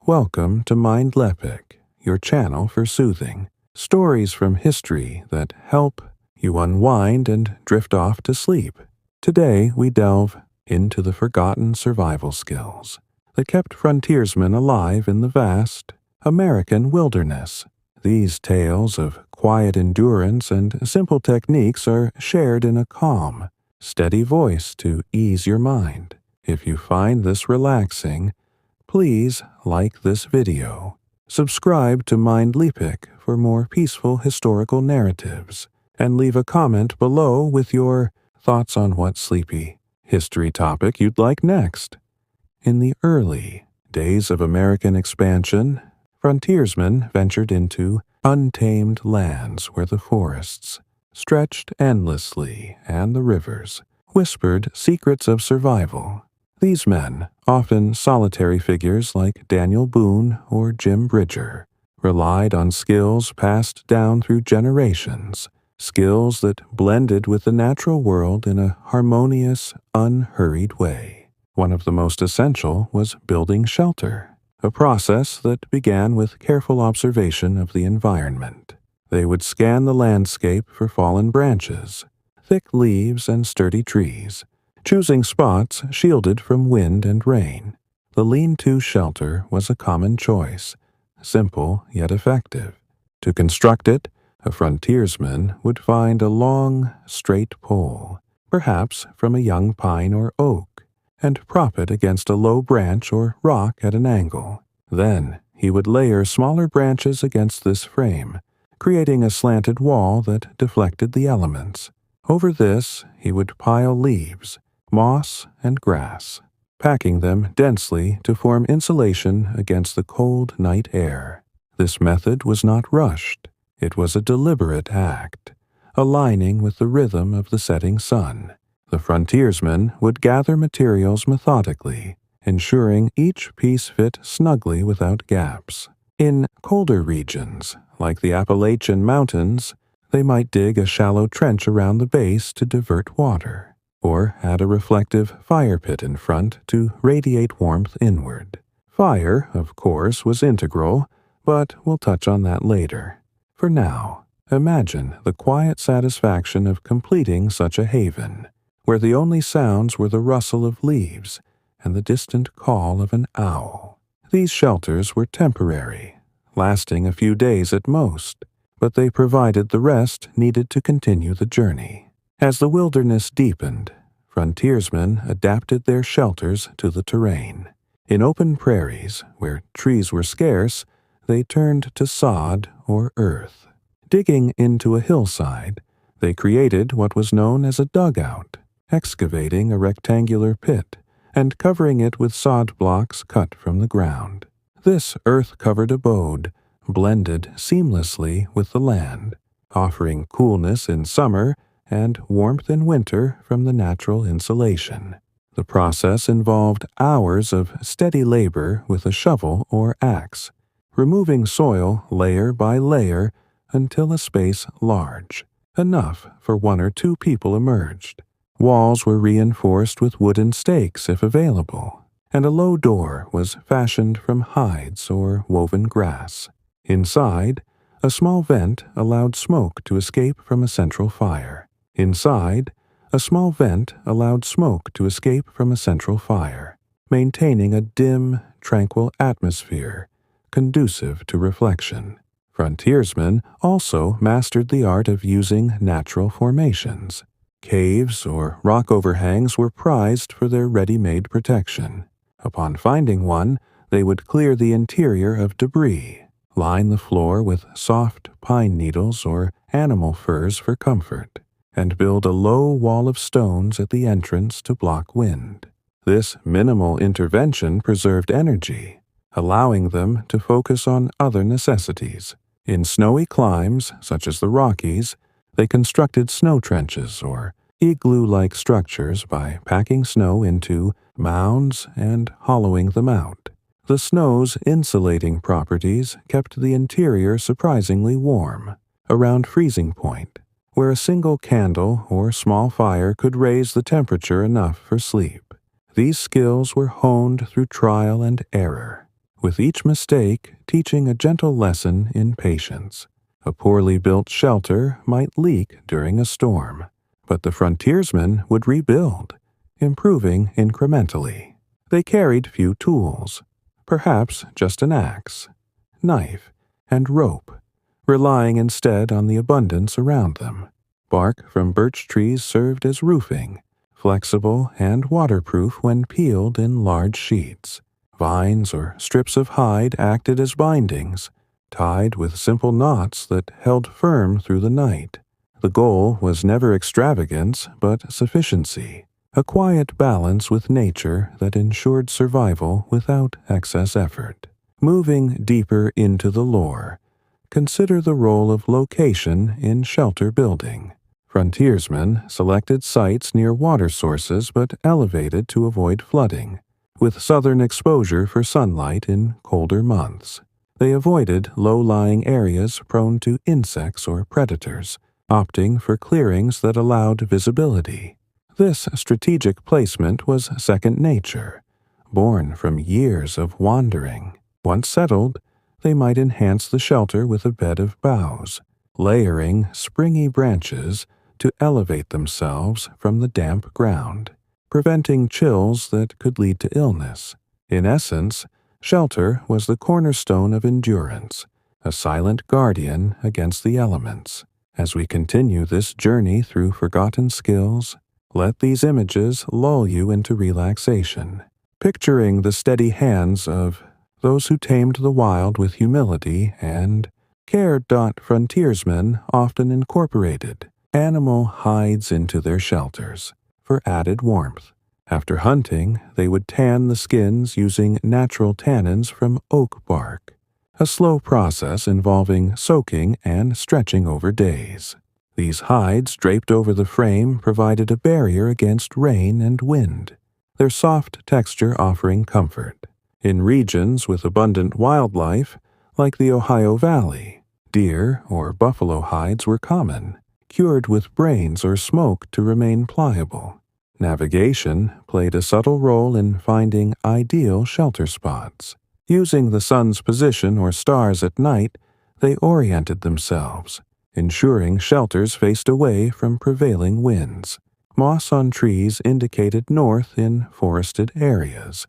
Welcome to Mindleapic, your channel for soothing. Stories from history that help you unwind and drift off to sleep. Today we delve into the forgotten survival skills that kept frontiersmen alive in the vast American wilderness. These tales of quiet endurance and simple techniques are shared in a calm, steady voice to ease your mind. If you find this relaxing, please like this video. Subscribe to Mindleapic for more peaceful historical narratives, and leave a comment below with your thoughts on what sleepy history topic you'd like next. In the early days of American expansion, frontiersmen ventured into untamed lands where the forests stretched endlessly and the rivers whispered secrets of survival. These men, often solitary figures like Daniel Boone or Jim Bridger, relied on skills passed down through generations, skills that blended with the natural world in a harmonious, unhurried way. One of the most essential was building shelter, a process that began with careful observation of the environment. They would scan the landscape for fallen branches, thick leaves, and sturdy trees, choosing spots shielded from wind and rain. The lean-to shelter was a common choice, simple yet effective. To construct it, a frontiersman would find a long, straight pole, perhaps from a young pine or oak, and prop it against a low branch or rock at an angle. Then he would layer smaller branches against this frame, creating a slanted wall that deflected the elements. Over this, he would pile leaves, moss, and grass, packing them densely to form insulation against the cold night air. This method was not rushed. It was a deliberate act, aligning with the rhythm of the setting sun. The frontiersmen would gather materials methodically, ensuring each piece fit snugly without gaps. In colder regions, like the Appalachian Mountains, they might dig a shallow trench around the base to divert water, or add a reflective fire pit in front to radiate warmth inward. Fire, of course, was integral, but we'll touch on that later. For now, imagine the quiet satisfaction of completing such a haven, where the only sounds were the rustle of leaves and the distant call of an owl. These shelters were temporary, lasting a few days at most, but they provided the rest needed to continue the journey. As the wilderness deepened, frontiersmen adapted their shelters to the terrain. In open prairies, where trees were scarce, they turned to sod or earth. Digging into a hillside, they created what was known as a dugout, excavating a rectangular pit and covering it with sod blocks cut from the ground. This earth-covered abode blended seamlessly with the land, offering coolness in summer and warmth in winter from the natural insulation. The process involved hours of steady labor with a shovel or axe, removing soil layer by layer until a space large, enough for one or two people emerged. Walls were reinforced with wooden stakes if available, and a low door was fashioned from hides or woven grass. Inside, a small vent allowed smoke to escape from a central fire. Inside, a small vent allowed smoke to escape from a central fire, maintaining a dim, tranquil atmosphere conducive to reflection. Frontiersmen also mastered the art of using natural formations. Caves or rock overhangs were prized for their ready-made protection. Upon finding one, they would clear the interior of debris, line the floor with soft pine needles or animal furs for comfort, and build a low wall of stones at the entrance to block wind. This minimal intervention preserved energy, allowing them to focus on other necessities. In snowy climes, such as the Rockies, they constructed snow trenches or igloo-like structures by packing snow into mounds and hollowing them out. The snow's insulating properties kept the interior surprisingly warm, around freezing point, where a single candle or small fire could raise the temperature enough for sleep. These skills were honed through trial and error, with each mistake teaching a gentle lesson in patience. A poorly built shelter might leak during a storm, but the frontiersmen would rebuild, improving incrementally. They carried few tools, perhaps just an axe, knife, and rope, relying instead on the abundance around them. Bark from birch trees served as roofing, flexible and waterproof when peeled in large sheets. Vines or strips of hide acted as bindings, tied with simple knots that held firm through the night. The goal was never extravagance, but sufficiency, a quiet balance with nature that ensured survival without excess effort. Moving deeper into the lore, consider the role of location in shelter building. Frontiersmen selected sites near water sources but elevated to avoid flooding, with southern exposure for sunlight in colder months. They avoided low-lying areas prone to insects or predators, opting for clearings that allowed visibility. This strategic placement was second nature, born from years of wandering. Once settled, they might enhance the shelter with a bed of boughs, layering springy branches to elevate themselves from the damp ground, preventing chills that could lead to illness. In essence, shelter was the cornerstone of endurance, a silent guardian against the elements. As we continue this journey through forgotten skills, let these images lull you into relaxation, picturing the steady hands of those who tamed the wild with humility and care. Frontiersmen often incorporated animal hides into their shelters for added warmth. After hunting, they would tan the skins using natural tannins from oak bark, a slow process involving soaking and stretching over days. These hides draped over the frame provided a barrier against rain and wind, their soft texture offering comfort. In regions with abundant wildlife, like the Ohio Valley, deer or buffalo hides were common, cured with brains or smoke to remain pliable. Navigation played a subtle role in finding ideal shelter spots. Using the sun's position or stars at night, they oriented themselves, ensuring shelters faced away from prevailing winds. Moss on trees indicated north in forested areas,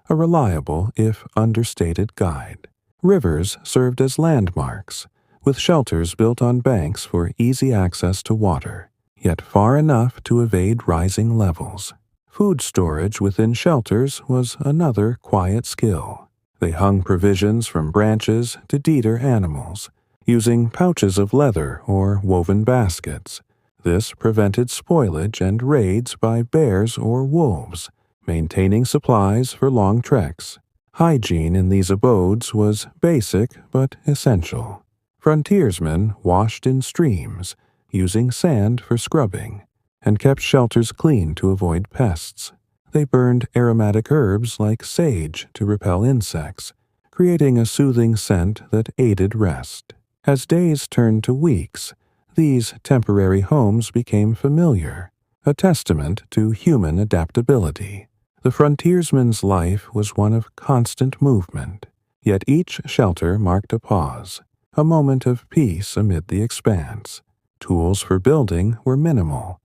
a reliable if understated guide. Rivers served as landmarks, with shelters built on banks for easy access to water, yet far enough to evade rising levels. Food storage within shelters was another quiet skill. They hung provisions from branches to deter animals, using pouches of leather or woven baskets. This prevented spoilage and raids by bears or wolves, maintaining supplies for long treks. Hygiene in these abodes was basic but essential. Frontiersmen washed in streams, using sand for scrubbing, and kept shelters clean to avoid pests. They burned aromatic herbs like sage to repel insects, creating a soothing scent that aided rest. As days turned to weeks, these temporary homes became familiar, a testament to human adaptability. The frontiersman's life was one of constant movement, yet each shelter marked a pause, a moment of peace amid the expanse. Tools for building were minimal.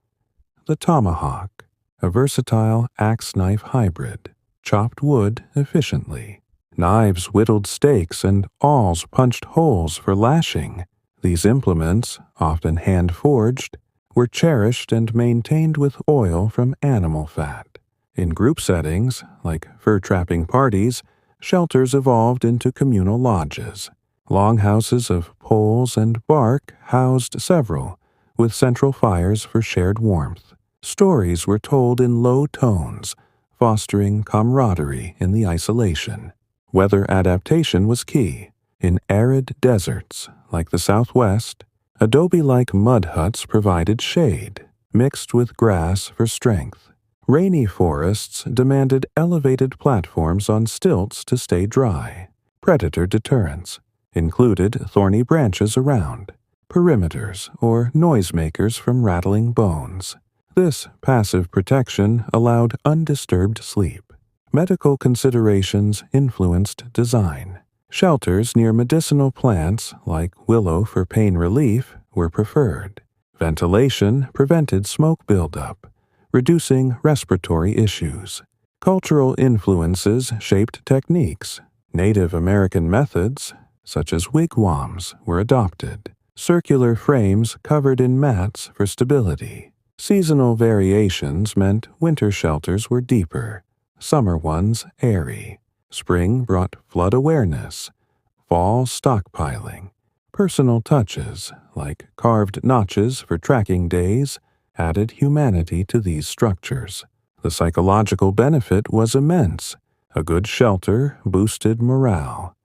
The tomahawk, a versatile axe-knife hybrid, chopped wood efficiently. Knives whittled steaks and awls punched holes for lashing. These implements, often hand-forged, were cherished and maintained with oil from animal fat. In group settings, like fur-trapping parties, shelters evolved into communal lodges. Longhouses of poles and bark housed several, with central fires for shared warmth. Stories were told in low tones, fostering camaraderie in the isolation. Weather adaptation was key. In arid deserts, like the Southwest, adobe-like mud huts provided shade, mixed with grass for strength. Rainy forests demanded elevated platforms on stilts to stay dry. Predator deterrence included thorny branches around, perimeters, or noisemakers from rattling bones. This passive protection allowed undisturbed sleep. Medical considerations influenced design. Shelters near medicinal plants, like willow for pain relief, were preferred. Ventilation prevented smoke buildup, reducing respiratory issues. Cultural influences shaped techniques. Native American methods, such as wigwams, were adopted. Circular frames covered in mats for stability. Seasonal variations meant winter shelters were deeper, summer ones airy. Spring brought flood awareness, fall stockpiling. Personal touches, like carved notches for tracking days, added humanity to these structures. The psychological benefit was immense. A good shelter boosted morale,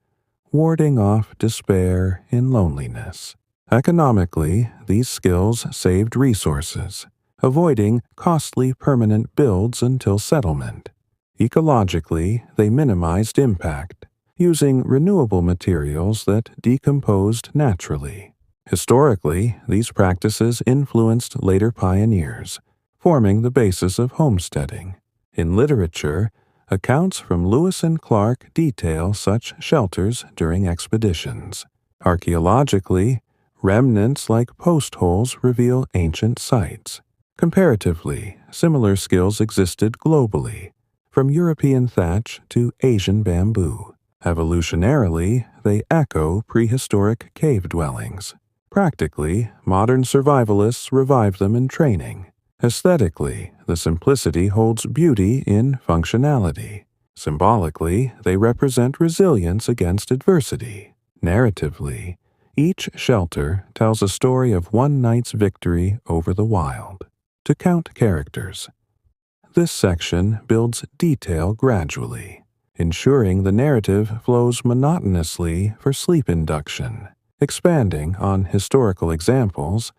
warding off despair in loneliness. Economically, these skills saved resources, avoiding costly permanent builds until settlement. Ecologically, they minimized impact, using renewable materials that decomposed naturally. Historically, these practices influenced later pioneers, forming the basis of homesteading. In literature, accounts from Lewis and Clark detail such shelters during expeditions. Archaeologically, remnants like post holes reveal ancient sites. Comparatively, similar skills existed globally, from European thatch to Asian bamboo. Evolutionarily, they echo prehistoric cave dwellings. Practically, modern survivalists revive them in training. Aesthetically, the simplicity holds beauty in functionality. Symbolically, they represent resilience against adversity. Narratively, each shelter tells a story of one night's victory over the wild. To count characters. This section builds detail gradually, ensuring the narrative flows monotonously for sleep induction. Expanding on historical examples,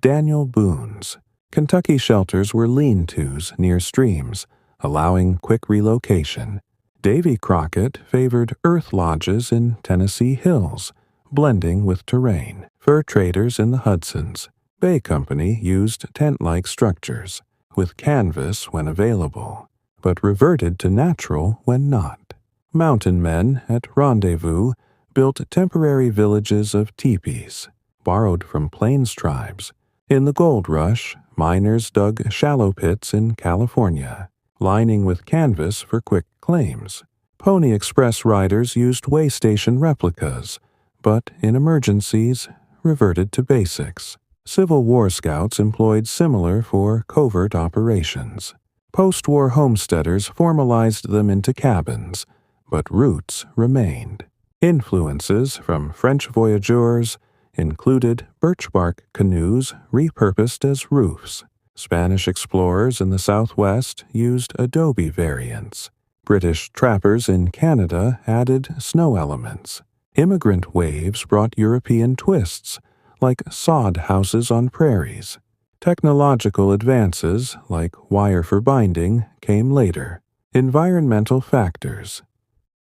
Daniel Boone's Kentucky shelters were lean-tos near streams, allowing quick relocation. Davy Crockett favored earth lodges in Tennessee hills, blending with terrain. Fur traders in the Hudson's Bay Company used tent-like structures, with canvas when available, but reverted to natural when not. Mountain men at Rendezvous built temporary villages of teepees, borrowed from Plains tribes. In the gold rush, miners dug shallow pits in California, lining with canvas for quick claims. Pony Express riders used way station replicas, but in emergencies, reverted to basics. Civil War scouts employed similar for covert operations. Post-war homesteaders formalized them into cabins, but roots remained. Influences from French voyageurs included birch bark canoes repurposed as roofs. Spanish explorers in the Southwest used adobe variants. British trappers in Canada added snow elements. Immigrant waves brought European twists, like sod houses on prairies. Technological advances, like wire for binding, came later. Environmental factors.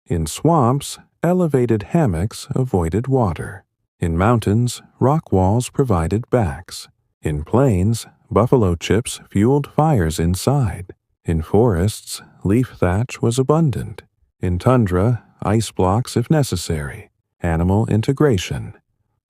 In swamps, elevated hammocks avoided water. In mountains, rock walls provided backs. In plains, buffalo chips fueled fires inside. In forests, leaf thatch was abundant. In tundra, ice blocks if necessary. Animal integration.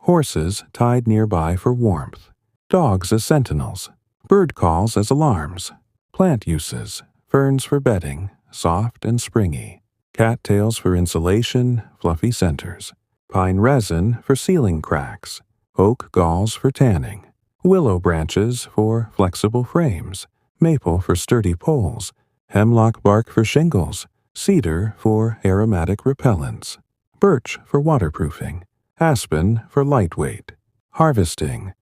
Horses tied nearby for warmth. Dogs as sentinels. Bird calls as alarms. Plant uses. Ferns for bedding, soft and springy. Cattails for insulation, fluffy centers. Pine resin for sealing cracks. Oak galls for tanning. Willow branches for flexible frames. Maple for sturdy poles. Hemlock bark for shingles. Cedar for aromatic repellents. Birch for waterproofing. Aspen for lightweight. Harvesting.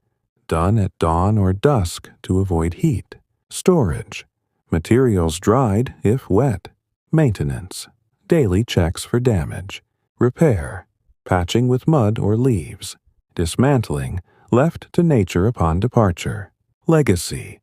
Done at dawn or dusk to avoid heat. Storage. Materials dried if wet. Maintenance. Daily checks for damage. Repair. Patching with mud or leaves. Dismantling. Left to nature upon departure. Legacy.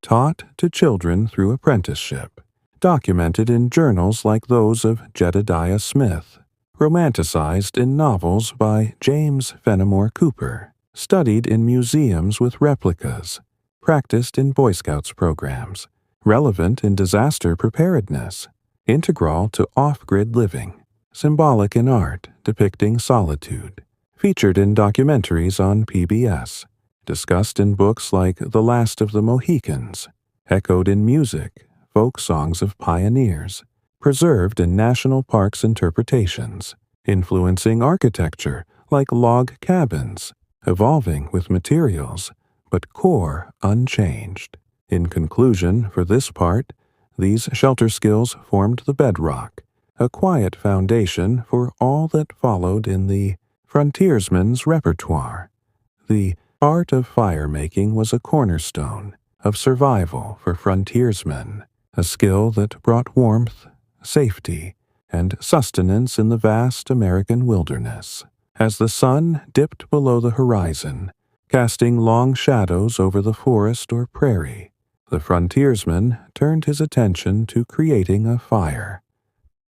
Taught to children through apprenticeship. Documented in journals like those of Jedediah Smith. Romanticized in novels by James Fenimore Cooper. Studied in museums with replicas. Practiced in Boy Scouts programs. Relevant in disaster preparedness. integral to off-grid living, symbolic in art depicting solitude, featured in documentaries on PBS, discussed in books like The Last of the Mohicans, echoed in music, folk songs of pioneers, preserved in national parks interpretations, influencing architecture like log cabins, evolving with materials, but core unchanged. In conclusion, for this part, these shelter skills formed the bedrock, a quiet foundation for all that followed in the frontiersman's repertoire. The art of fire-making was a cornerstone of survival for frontiersmen, a skill that brought warmth, safety, and sustenance in the vast American wilderness. As the sun dipped below the horizon, casting long shadows over the forest or prairie, the frontiersman turned his attention to creating a fire,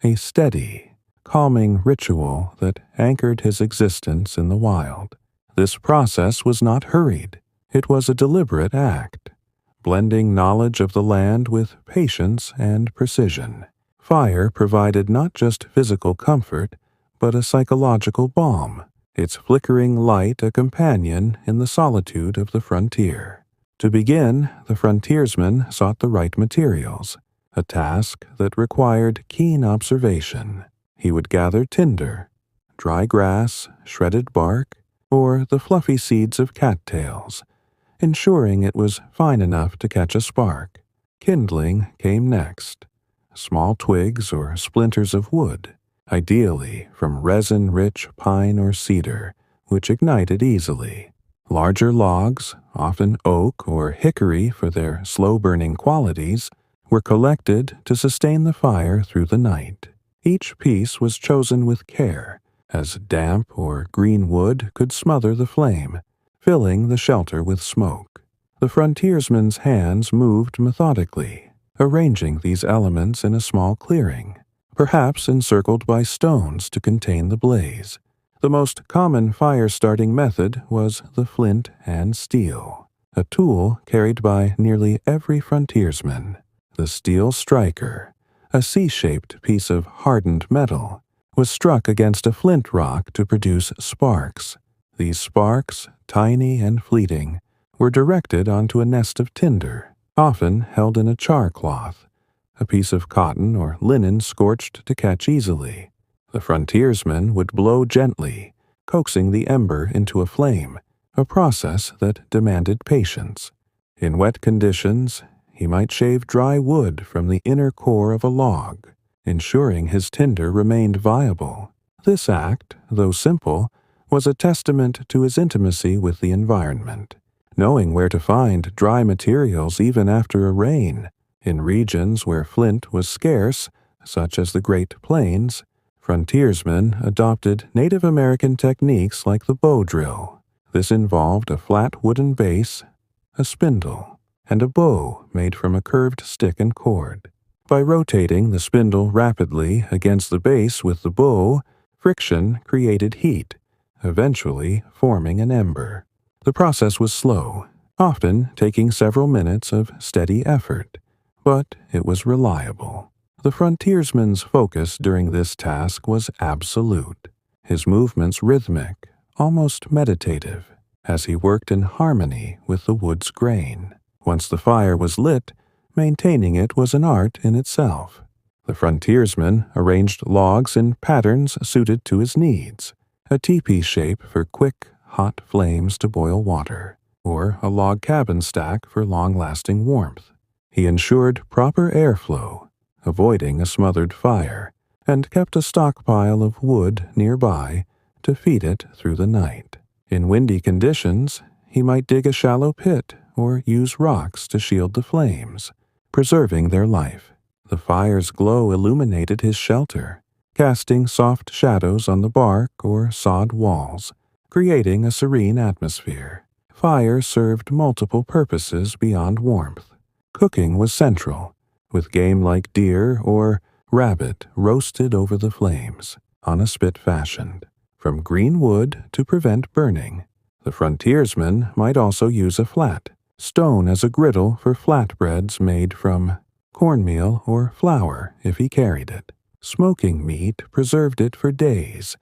a steady, calming ritual that anchored his existence in the wild. This process was not hurried. It was a deliberate act, blending knowledge of the land with patience and precision. Fire provided not just physical comfort, but a psychological balm, its flickering light a companion in the solitude of the frontier. To begin, the frontiersman sought the right materials, a task that required keen observation. He would gather tinder, dry grass, shredded bark, or the fluffy seeds of cattails, ensuring it was fine enough to catch a spark. Kindling came next, small twigs or splinters of wood, ideally from resin-rich pine or cedar, which ignited easily. Larger logs, often oak or hickory for their slow-burning qualities, were collected to sustain the fire through the night. Each piece was chosen with care, as damp or green wood could smother the flame, filling the shelter with smoke. The frontiersman's hands moved methodically, arranging these elements in a small clearing, perhaps encircled by stones to contain the blaze. The most common fire-starting method was the flint and steel, a tool carried by nearly every frontiersman. The steel striker, a C-shaped piece of hardened metal, was struck against a flint rock to produce sparks. These sparks, tiny and fleeting, were directed onto a nest of tinder, often held in a char cloth, a piece of cotton or linen scorched to catch easily. The frontiersman would blow gently, coaxing the ember into a flame, a process that demanded patience. In wet conditions, he might shave dry wood from the inner core of a log, ensuring his tinder remained viable. This act, though simple, was a testament to his intimacy with the environment, knowing where to find dry materials even after a rain. In regions where flint was scarce, such as the Great Plains, frontiersmen adopted Native American techniques like the bow drill. This involved a flat wooden base, a spindle, and a bow made from a curved stick and cord. By rotating the spindle rapidly against the base with the bow, friction created heat, eventually forming an ember. The process was slow, often taking several minutes of steady effort, but it was reliable. The frontiersman's focus during this task was absolute, his movements rhythmic, almost meditative, as he worked in harmony with the wood's grain. Once the fire was lit, maintaining it was an art in itself. The frontiersman arranged logs in patterns suited to his needs, a teepee shape for quick, hot flames to boil water, or a log cabin stack for long-lasting warmth. He ensured proper airflow, avoiding a smothered fire, and kept a stockpile of wood nearby to feed it through the night. In windy conditions, he might dig a shallow pit or use rocks to shield the flames, preserving their life. The fire's glow illuminated his shelter, casting soft shadows on the bark or sod walls, creating a serene atmosphere. Fire served multiple purposes beyond warmth. Cooking was central, with game like deer or rabbit roasted over the flames, on a spit fashioned, from green wood to prevent burning. The frontiersman might also use a flat stone as a griddle for flatbreads made from cornmeal or flour if he carried it. Smoking meat preserved it for days,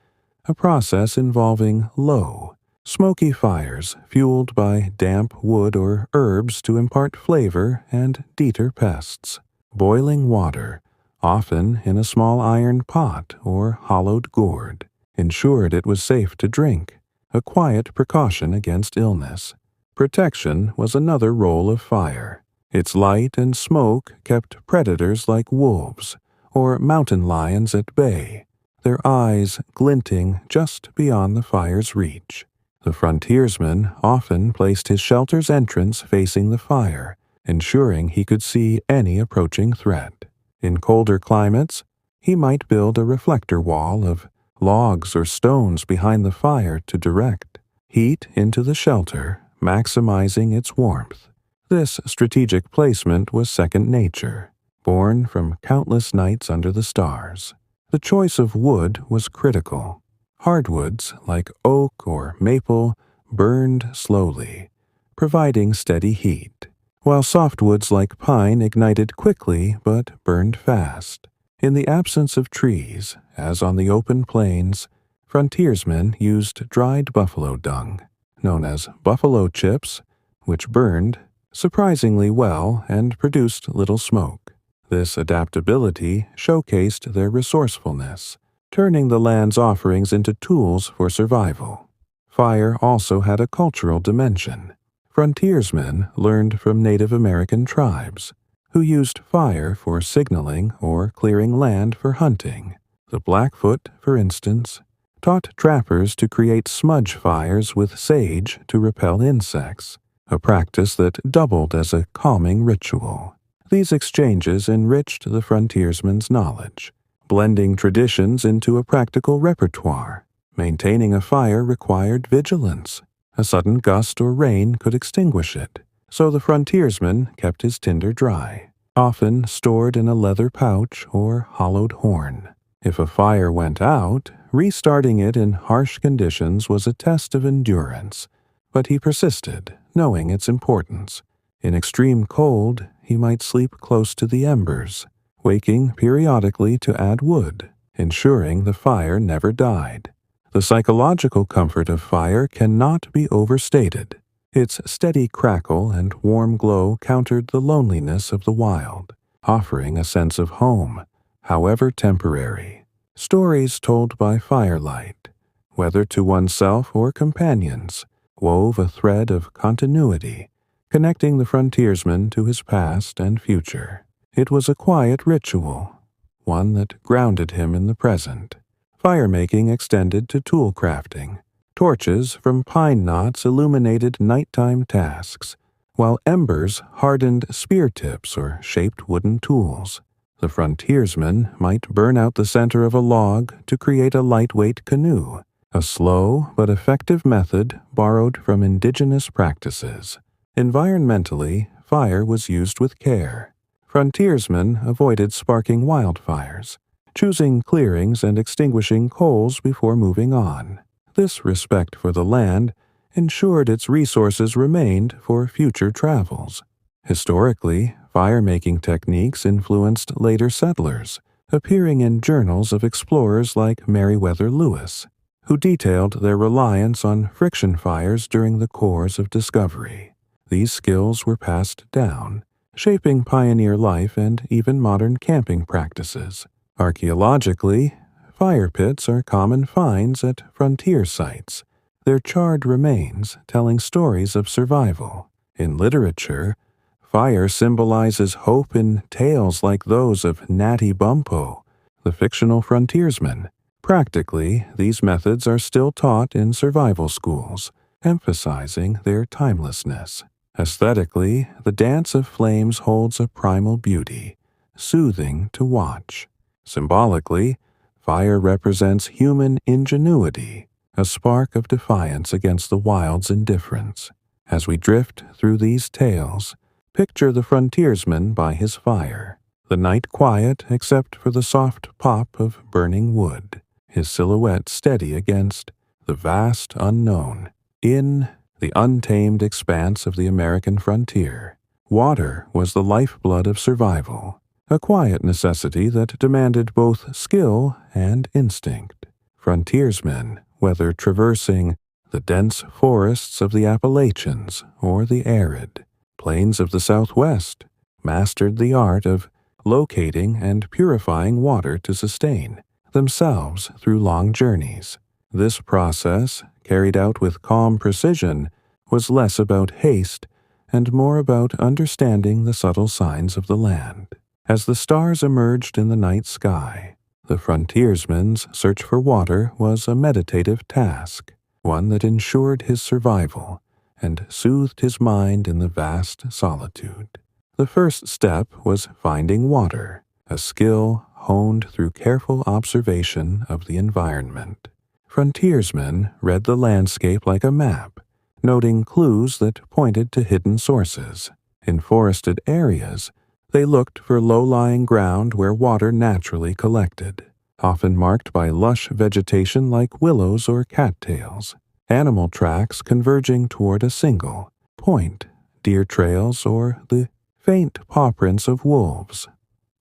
a process involving low, smoky fires fueled by damp wood or herbs to impart flavor and deter pests. Boiling water, often in a small iron pot or hollowed gourd, ensured it was safe to drink, a quiet precaution against illness. Protection was another role of fire. Its light and smoke kept predators like wolves or mountain lions at bay, their eyes glinting just beyond the fire's reach. The frontiersman often placed his shelter's entrance facing the fire, ensuring he could see any approaching threat. In colder climates, he might build a reflector wall of logs or stones behind the fire to direct heat into the shelter, maximizing its warmth. This strategic placement was second nature, born from countless nights under the stars. The choice of wood was critical. Hardwoods like oak or maple burned slowly, providing steady heat, while softwoods like pine ignited quickly but burned fast. In the absence of trees, as on the open plains, frontiersmen used dried buffalo dung, known as buffalo chips, which burned surprisingly well and produced little smoke. This adaptability showcased their resourcefulness, turning the land's offerings into tools for survival. Fire also had a cultural dimension. Frontiersmen learned from Native American tribes, who used fire for signaling or clearing land for hunting. The Blackfoot, for instance, taught trappers to create smudge fires with sage to repel insects, a practice that doubled as a calming ritual. These exchanges enriched the frontiersman's knowledge, blending traditions into a practical repertoire. Maintaining a fire required vigilance. A sudden gust or rain could extinguish it, so the frontiersman kept his tinder dry, often stored in a leather pouch or hollowed horn. If a fire went out, restarting it in harsh conditions was a test of endurance, but he persisted, knowing its importance. In extreme cold, he might sleep close to the embers, waking periodically to add wood, ensuring the fire never died. The psychological comfort of fire cannot be overstated. Its steady crackle and warm glow countered the loneliness of the wild, offering a sense of home, however temporary. Stories told by firelight, whether to oneself or companions, wove a thread of continuity, connecting the frontiersman to his past and future. It was a quiet ritual, one that grounded him in the present. Fire-making extended to tool crafting. Torches from pine knots illuminated nighttime tasks, while embers hardened spear tips or shaped wooden tools. The frontiersman might burn out the center of a log to create a lightweight canoe, a slow but effective method borrowed from indigenous practices. Environmentally, fire was used with care. Frontiersmen avoided sparking wildfires, choosing clearings and extinguishing coals before moving on. This respect for the land ensured its resources remained for future travels. Historically, fire-making techniques influenced later settlers, appearing in journals of explorers like Meriwether Lewis, who detailed their reliance on friction fires during the Corps of Discovery. These skills were passed down, shaping pioneer life and even modern camping practices. Archaeologically, fire pits are common finds at frontier sites, their charred remains telling stories of survival. In literature, fire symbolizes hope in tales like those of Natty Bumppo, the fictional frontiersman. Practically, these methods are still taught in survival schools, emphasizing their timelessness. Aesthetically, the dance of flames holds a primal beauty, soothing to watch. Symbolically, fire represents human ingenuity, a spark of defiance against the wild's indifference. As we drift through these tales, picture the frontiersman by his fire, the night quiet except for the soft pop of burning wood, his silhouette steady against the vast unknown. In the untamed expanse of the American frontier, water was the lifeblood of survival. a quiet necessity that demanded both skill and instinct. Frontiersmen, whether traversing the dense forests of the Appalachians or the arid plains of the Southwest, mastered the art of locating and purifying water to sustain themselves through long journeys. This process, carried out with calm precision, was less about haste and more about understanding the subtle signs of the land. As the stars emerged in the night sky, the frontiersman's search for water was a meditative task, one that ensured his survival and soothed his mind in the vast solitude. The first step was finding water, a skill honed through careful observation of the environment. Frontiersmen read the landscape like a map, noting clues that pointed to hidden sources. In forested areas, they looked for low-lying ground where water naturally collected, often marked by lush vegetation like willows or cattails. Animal tracks converging toward a single point, deer trails, or the faint paw prints of wolves,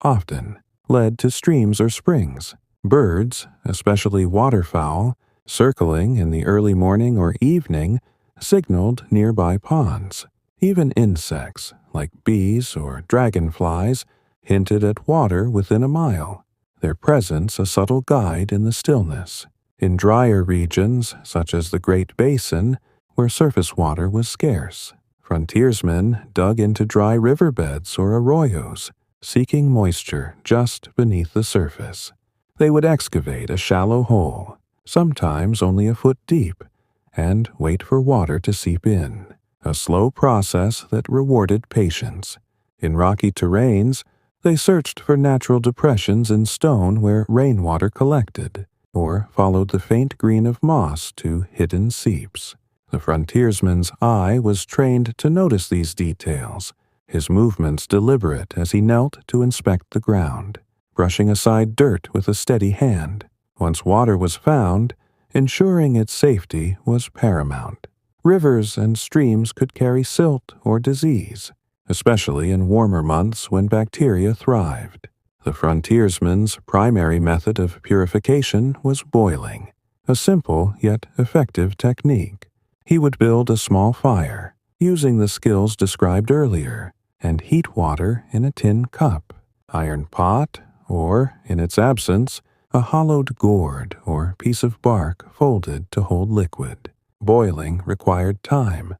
often led to streams or springs. Birds, especially waterfowl, circling in the early morning or evening, signaled nearby ponds. Even insects, like bees or dragonflies, hinted at water within a mile, their presence a subtle guide in the stillness. In drier regions, such as the Great Basin, where surface water was scarce, frontiersmen dug into dry riverbeds or arroyos, seeking moisture just beneath the surface. They would excavate a shallow hole, sometimes only a foot deep, and wait for water to seep in, a slow process that rewarded patience. In rocky terrains, they searched for natural depressions in stone where rainwater collected, or followed the faint green of moss to hidden seeps. The frontiersman's eye was trained to notice these details, his movements deliberate as he knelt to inspect the ground, brushing aside dirt with a steady hand. Once water was found, ensuring its safety was paramount. Rivers and streams could carry silt or disease, especially in warmer months when bacteria thrived. The frontiersman's primary method of purification was boiling, a simple yet effective technique. He would build a small fire, using the skills described earlier, and heat water in a tin cup, iron pot, or, in its absence, a hollowed gourd or piece of bark folded to hold liquid. Boiling required time.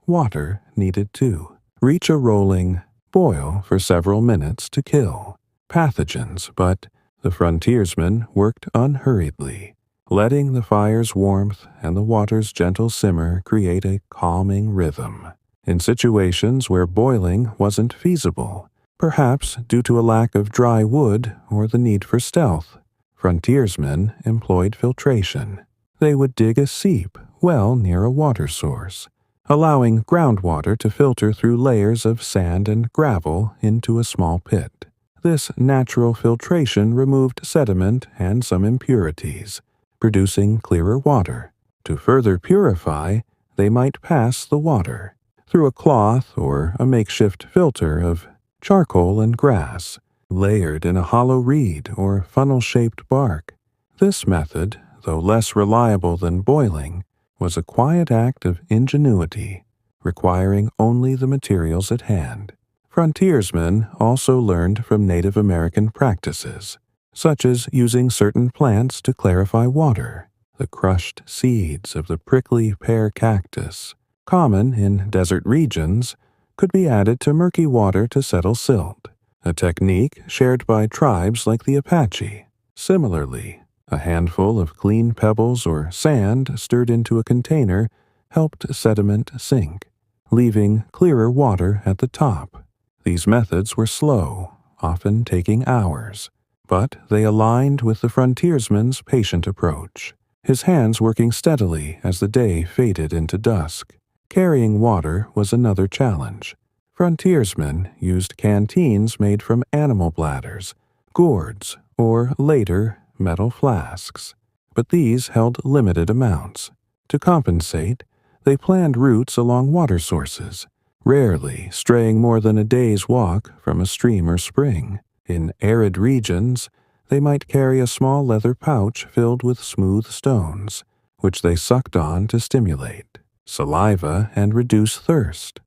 Water needed too. Reach a rolling boil for several minutes to kill pathogens, but the frontiersman worked unhurriedly, letting the fire's warmth and the water's gentle simmer create a calming rhythm. In situations where boiling wasn't feasible, perhaps due to a lack of dry wood or the need for stealth, frontiersmen employed filtration. They would dig a seep well near a water source, allowing groundwater to filter through layers of sand and gravel into a small pit. This natural filtration removed sediment and some impurities, producing clearer water. To further purify, they might pass the water through a cloth or a makeshift filter of charcoal and grass, layered in a hollow reed or funnel-shaped bark. This method, though less reliable than boiling, was a quiet act of ingenuity, requiring only the materials at hand. Frontiersmen also learned from Native American practices, such as using certain plants to clarify water. The crushed seeds of the prickly pear cactus, common in desert regions, could be added to murky water to settle silt, a technique shared by tribes like the Apache. Similarly, a handful of clean pebbles or sand stirred into a container helped sediment sink, leaving clearer water at the top. These methods were slow, often taking hours, but they aligned with the frontiersman's patient approach, his hands working steadily as the day faded into dusk. Carrying water was another challenge. Frontiersmen used canteens made from animal bladders, gourds, or later, metal flasks, but these held limited amounts. To compensate, they planned routes along water sources, rarely straying more than a day's walk from a stream or spring. In arid regions, they might carry a small leather pouch filled with smooth stones, which they sucked on to stimulate saliva and reduce thirst.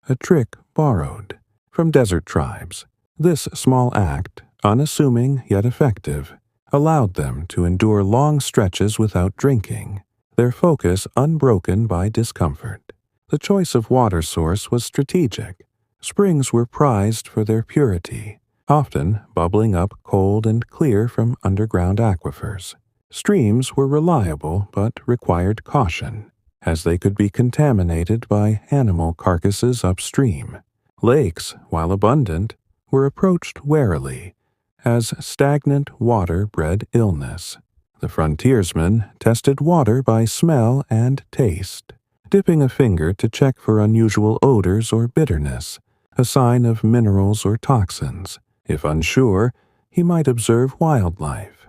A trick borrowed from desert tribes. This small act, unassuming yet effective, allowed them to endure long stretches without drinking, their focus unbroken by discomfort. The choice of water source was strategic. Springs were prized for their purity, often bubbling up cold and clear from underground aquifers. Streams were reliable but required caution, as they could be contaminated by animal carcasses upstream. Lakes, while abundant, were approached warily, as stagnant water bred illness. The frontiersmen tested water by smell and taste, dipping a finger to check for unusual odors or bitterness, a sign of minerals or toxins. If unsure, he might observe wildlife.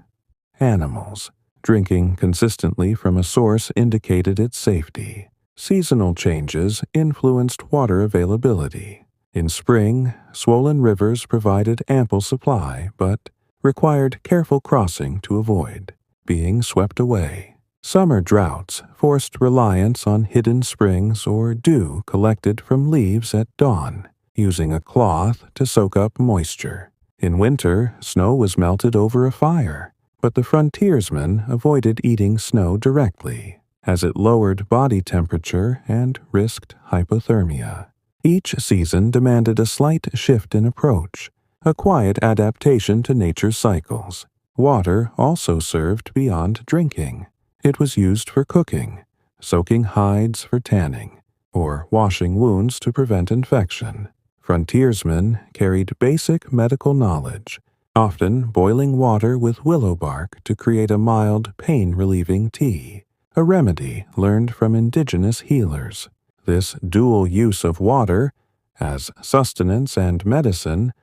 Animals. Drinking consistently from a source indicated its safety. Seasonal changes influenced water availability. In spring, swollen rivers provided ample supply, but required careful crossing to avoid being swept away. Summer droughts forced reliance on hidden springs or dew collected from leaves at dawn, using a cloth to soak up moisture. In winter, snow was melted over a fire, but the frontiersmen avoided eating snow directly, as it lowered body temperature and risked hypothermia. Each season demanded a slight shift in approach, a quiet adaptation to nature's cycles. Water also served beyond drinking. It was used for cooking, soaking hides for tanning, or washing wounds to prevent infection. Frontiersmen carried basic medical knowledge, often boiling water with willow bark to create a mild, pain-relieving tea, a remedy learned from indigenous healers. This dual use of water, as sustenance and medicine,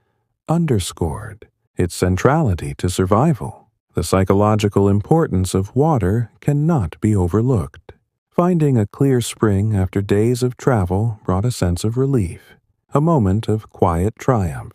underscored its centrality to survival. The psychological importance of water cannot be overlooked. Finding a clear spring after days of travel brought a sense of relief, a moment of quiet triumph.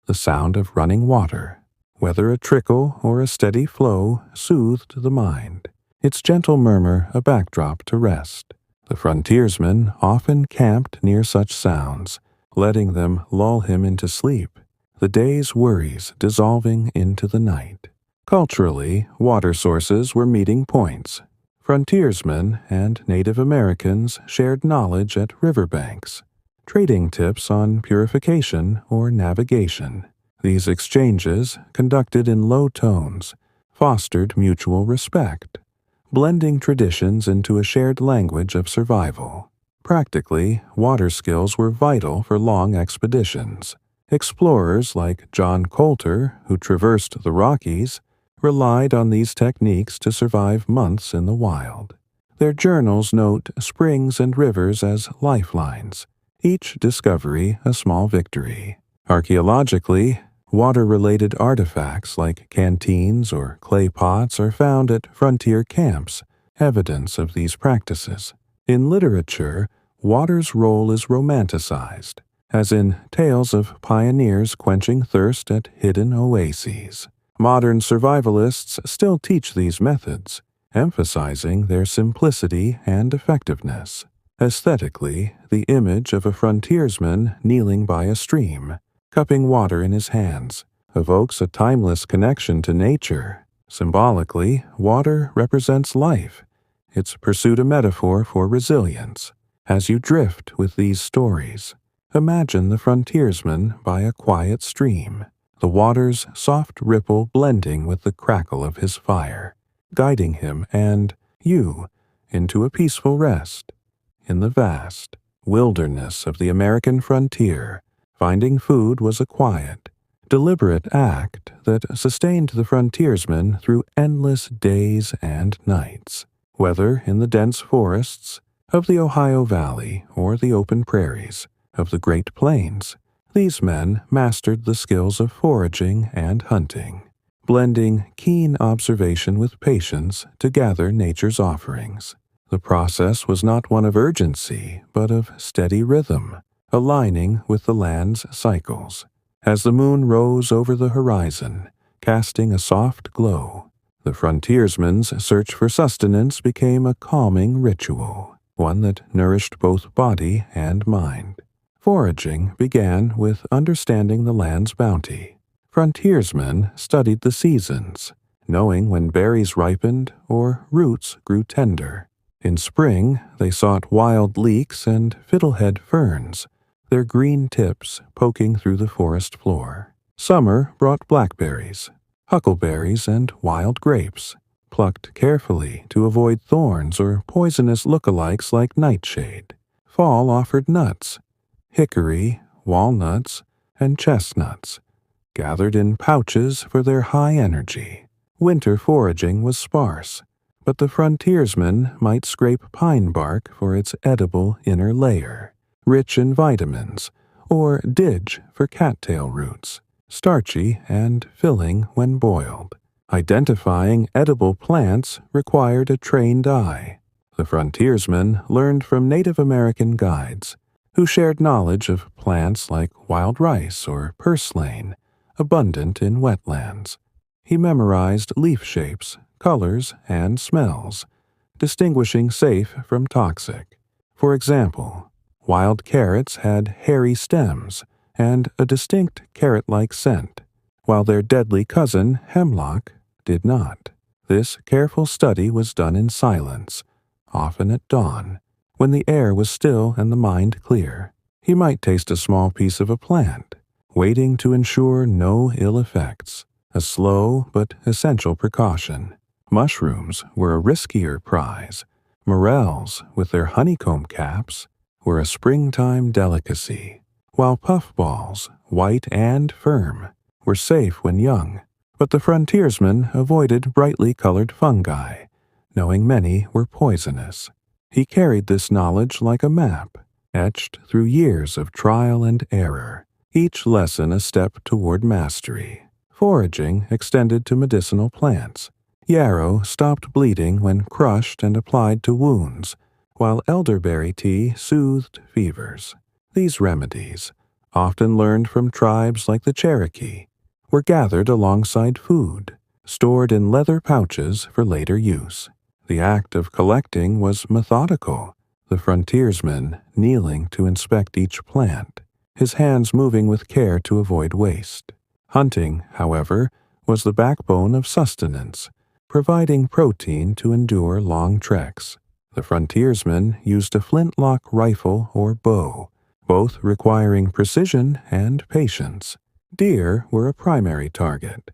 The sound of running water, whether a trickle or a steady flow, soothed the mind, its gentle murmur a backdrop to rest. The frontiersman often camped near such sounds, letting them lull him into sleep, the day's worries dissolving into the night. Culturally, water sources were meeting points. Frontiersmen and Native Americans shared knowledge at riverbanks, trading tips on purification or navigation. These exchanges, conducted in low tones, fostered mutual respect, blending traditions into a shared language of survival. Practically, water skills were vital for long expeditions. Explorers like John Coulter, who traversed the Rockies, relied on these techniques to survive months in the wild. Their journals note springs and rivers as lifelines, each discovery a small victory. Archaeologically, water-related artifacts like canteens or clay pots are found at frontier camps, evidence of these practices. In literature, water's role is romanticized, as in tales of pioneers quenching thirst at hidden oases. Modern survivalists still teach these methods, emphasizing their simplicity and effectiveness. Aesthetically, the image of a frontiersman kneeling by a stream, cupping water in his hands, evokes a timeless connection to nature. Symbolically, water represents life, its pursuit a metaphor for resilience. As you drift with these stories, imagine the frontiersman by a quiet stream, the water's soft ripple blending with the crackle of his fire, guiding him and you into a peaceful rest. In the vast wilderness of the American frontier, finding food was a quiet, deliberate act that sustained the frontiersmen through endless days and nights. Whether in the dense forests of the Ohio Valley or the open prairies of the Great Plains, these men mastered the skills of foraging and hunting, blending keen observation with patience to gather nature's offerings. The process was not one of urgency, but of steady rhythm, aligning with the land's cycles. As the moon rose over the horizon, casting a soft glow, the frontiersman's search for sustenance became a calming ritual, one that nourished both body and mind. Foraging began with understanding the land's bounty. Frontiersmen studied the seasons, knowing when berries ripened or roots grew tender. In spring, they sought wild leeks and fiddlehead ferns, their green tips poking through the forest floor. Summer brought blackberries, huckleberries, and wild grapes, plucked carefully to avoid thorns or poisonous lookalikes like nightshade. Fall offered nuts, hickory, walnuts, and chestnuts, gathered in pouches for their high energy. Winter foraging was sparse, but the frontiersman might scrape pine bark for its edible inner layer, rich in vitamins, or didge for cattail roots, starchy and filling when boiled. Identifying edible plants required a trained eye. The frontiersman learned from Native American guides, who shared knowledge of plants like wild rice or purslane, abundant in wetlands. He memorized leaf shapes, colors, and smells, distinguishing safe from toxic. For example, wild carrots had hairy stems and a distinct carrot-like scent, while their deadly cousin, hemlock, did not. This careful study was done in silence, often at dawn, when the air was still and the mind clear. He might taste a small piece of a plant, waiting to ensure no ill effects, a slow but essential precaution. Mushrooms were a riskier prize. Morels, with their honeycomb caps, were a springtime delicacy, while puffballs, white and firm, were safe when young. But the frontiersman avoided brightly colored fungi, knowing many were poisonous. He carried this knowledge like a map, etched through years of trial and error, each lesson a step toward mastery. Foraging extended to medicinal plants. Yarrow stopped bleeding when crushed and applied to wounds, while elderberry tea soothed fevers. These remedies, often learned from tribes like the Cherokee, were gathered alongside food, stored in leather pouches for later use. The act of collecting was methodical, the frontiersman kneeling to inspect each plant, his hands moving with care to avoid waste. Hunting, however, was the backbone of sustenance, providing protein to endure long treks. The frontiersman used a flintlock rifle or bow, both requiring precision and patience. Deer were a primary target,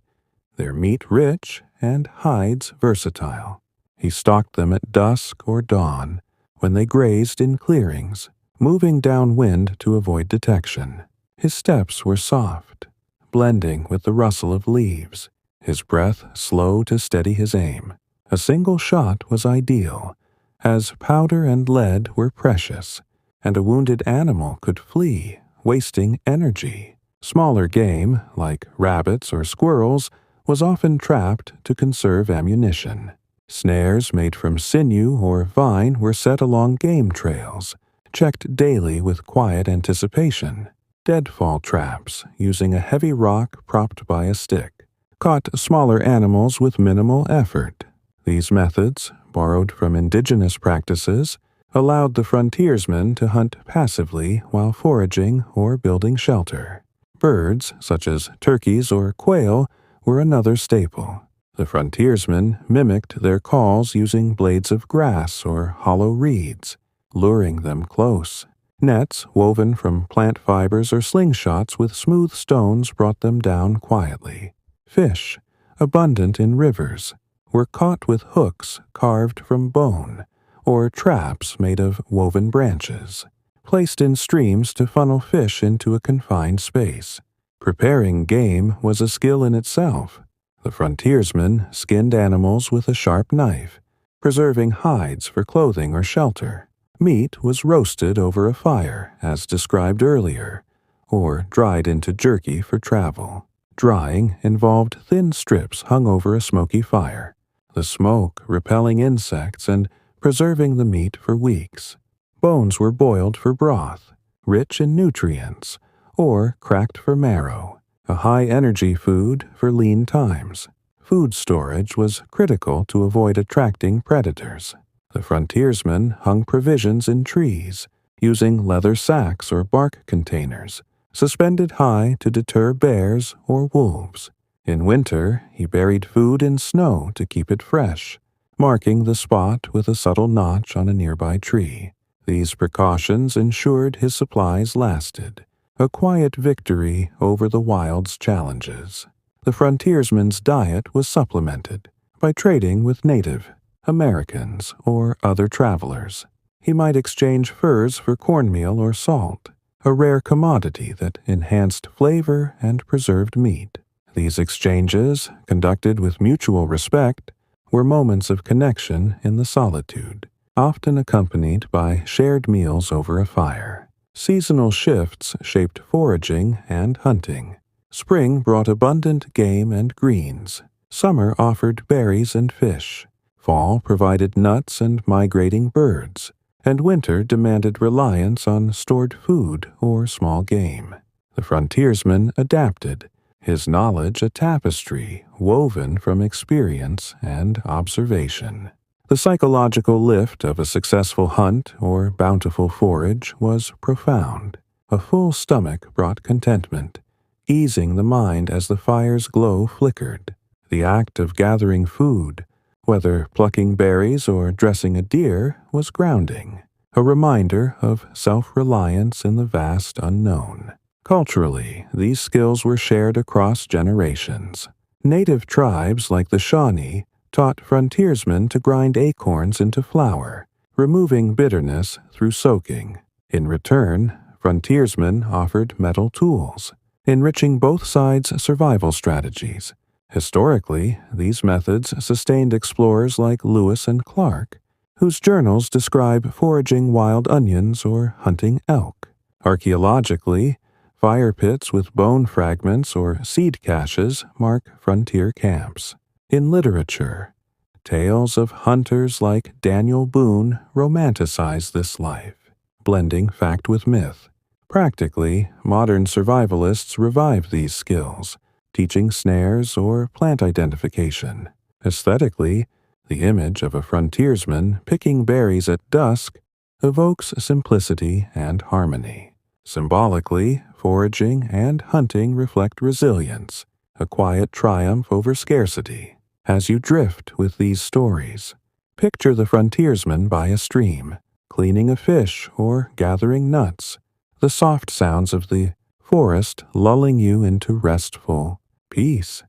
their meat rich and hides versatile. He stalked them at dusk or dawn, when they grazed in clearings, moving downwind to avoid detection. His steps were soft, blending with the rustle of leaves, his breath slow to steady his aim. A single shot was ideal, as powder and lead were precious, and a wounded animal could flee, wasting energy. Smaller game, like rabbits or squirrels, was often trapped to conserve ammunition. Snares made from sinew or vine were set along game trails, checked daily with quiet anticipation. Deadfall traps, using a heavy rock propped by a stick, caught smaller animals with minimal effort. These methods, borrowed from indigenous practices, allowed the frontiersman to hunt passively while foraging or building shelter. Birds, such as turkeys or quail, were another staple. The frontiersmen mimicked their calls using blades of grass or hollow reeds, luring them close. Nets woven from plant fibers or slingshots with smooth stones brought them down quietly. Fish, abundant in rivers, were caught with hooks carved from bone, or traps made of woven branches, placed in streams to funnel fish into a confined space. Preparing game was a skill in itself. The frontiersman skinned animals with a sharp knife, preserving hides for clothing or shelter. Meat was roasted over a fire, as described earlier, or dried into jerky for travel. Drying involved thin strips hung over a smoky fire, the smoke repelling insects and preserving the meat for weeks. Bones were boiled for broth, rich in nutrients, or cracked for marrow, a high-energy food for lean times. Food storage was critical to avoid attracting predators. The frontiersmen hung provisions in trees, using leather sacks or bark containers, suspended high to deter bears or wolves. In winter, he buried food in snow to keep it fresh, marking the spot with a subtle notch on a nearby tree. These precautions ensured his supplies lasted, a quiet victory over the wild's challenges. The frontiersman's diet was supplemented by trading with Native Americans or other travelers. He might exchange furs for cornmeal or salt, a rare commodity that enhanced flavor and preserved meat. These exchanges, conducted with mutual respect, were moments of connection in the solitude, often accompanied by shared meals over a fire. Seasonal shifts shaped foraging and hunting. Spring brought abundant game and greens. Summer offered berries and fish. Fall provided nuts and migrating birds, and winter demanded reliance on stored food or small game. The frontiersman adapted, his knowledge a tapestry woven from experience and observation. The psychological lift of a successful hunt or bountiful forage was profound. A full stomach brought contentment, easing the mind as the fire's glow flickered. The act of gathering food, whether plucking berries or dressing a deer, was grounding, a reminder of self-reliance in the vast unknown. Culturally, these skills were shared across generations. Native tribes like the Shawnee taught frontiersmen to grind acorns into flour, removing bitterness through soaking. In return, frontiersmen offered metal tools, enriching both sides' survival strategies. Historically, these methods sustained explorers like Lewis and Clark, whose journals describe foraging wild onions or hunting elk. Archaeologically, fire pits with bone fragments or seed caches mark frontier camps. In literature, tales of hunters like Daniel Boone romanticize this life, blending fact with myth. Practically, modern survivalists revive these skills, teaching snares or plant identification. Aesthetically, the image of a frontiersman picking berries at dusk evokes simplicity and harmony. Symbolically, foraging and hunting reflect resilience, a quiet triumph over scarcity. As you drift with these stories, picture the frontiersman by a stream, cleaning a fish or gathering nuts, the soft sounds of the forest lulling you into restful peace.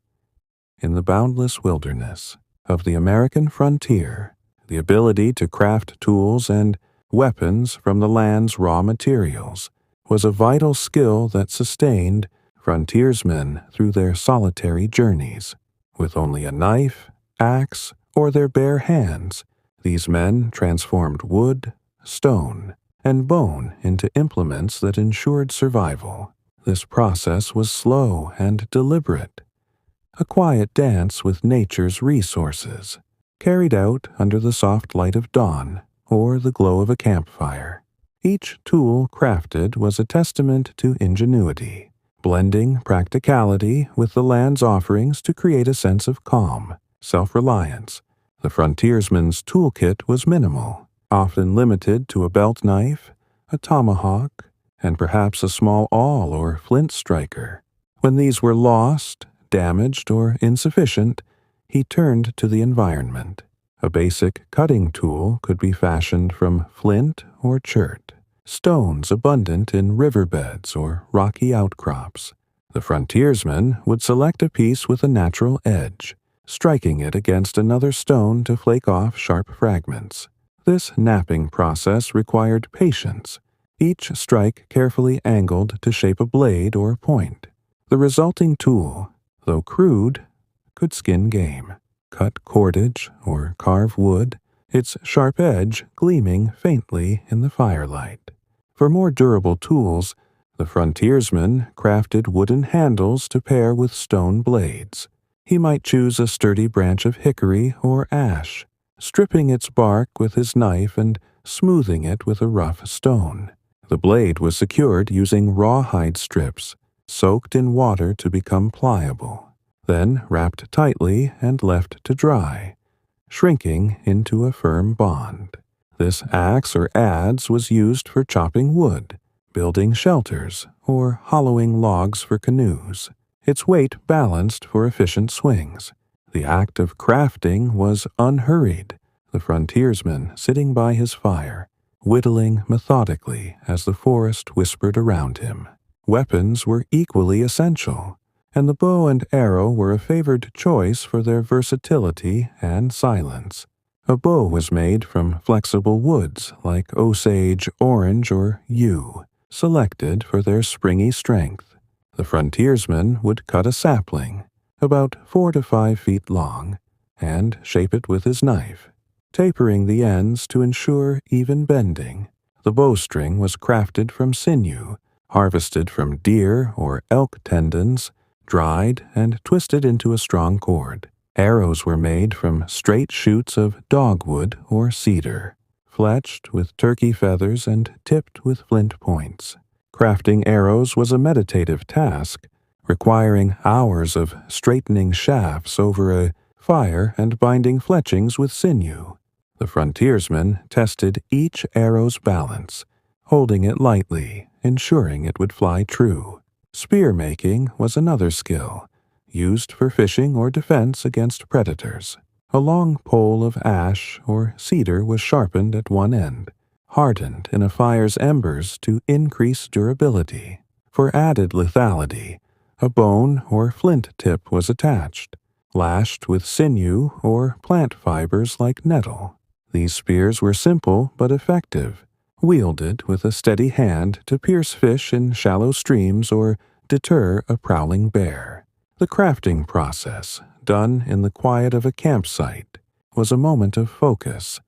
In the boundless wilderness of the American frontier, the ability to craft tools and weapons from the land's raw materials was a vital skill that sustained frontiersmen through their solitary journeys. With only a knife, axe, or their bare hands, these men transformed wood, stone, and bone into implements that ensured survival. This process was slow and deliberate, a quiet dance with nature's resources, carried out under the soft light of dawn or the glow of a campfire. Each tool crafted was a testament to ingenuity, blending practicality with the land's offerings to create a sense of calm, self-reliance. The frontiersman's toolkit was minimal, often limited to a belt knife, a tomahawk, and perhaps a small awl or flint striker. When these were lost, damaged, or insufficient, he turned to the environment. A basic cutting tool could be fashioned from flint or chert, stones abundant in riverbeds or rocky outcrops. The frontiersman would select a piece with a natural edge, striking it against another stone to flake off sharp fragments. This knapping process required patience, each strike carefully angled to shape a blade or point. The resulting tool, though crude, could skin game, cut cordage, or carve wood, its sharp edge gleaming faintly in the firelight. For more durable tools, the frontiersman crafted wooden handles to pair with stone blades. He might choose a sturdy branch of hickory or ash, stripping its bark with his knife and smoothing it with a rough stone. The blade was secured using rawhide strips, soaked in water to become pliable, then wrapped tightly and left to dry, shrinking into a firm bond. This axe or adze was used for chopping wood, building shelters, or hollowing logs for canoes. Its weight balanced for efficient swings. The act of crafting was unhurried, the frontiersman sitting by his fire, whittling methodically as the forest whispered around him. Weapons were equally essential, and the bow and arrow were a favored choice for their versatility and silence. A bow was made from flexible woods like osage, orange, or yew, selected for their springy strength. The frontiersman would cut a sapling, about 4 to 5 feet long, and shape it with his knife, tapering the ends to ensure even bending. The bowstring was crafted from sinew, harvested from deer or elk tendons, dried and twisted into a strong cord. Arrows were made from straight shoots of dogwood or cedar, fletched with turkey feathers and tipped with flint points. Crafting arrows was a meditative task, requiring hours of straightening shafts over a fire and binding fletchings with sinew. The frontiersman tested each arrow's balance, holding it lightly, ensuring it would fly true. Spear making was another skill, used for fishing or defense against predators. A long pole of ash or cedar was sharpened at one end, hardened in a fire's embers to increase durability. For added lethality, a bone or flint tip was attached, lashed with sinew or plant fibers like nettle. These spears were simple but effective, wielded with a steady hand to pierce fish in shallow streams or deter a prowling bear. The crafting process, done in the quiet of a campsite, was a moment of focus,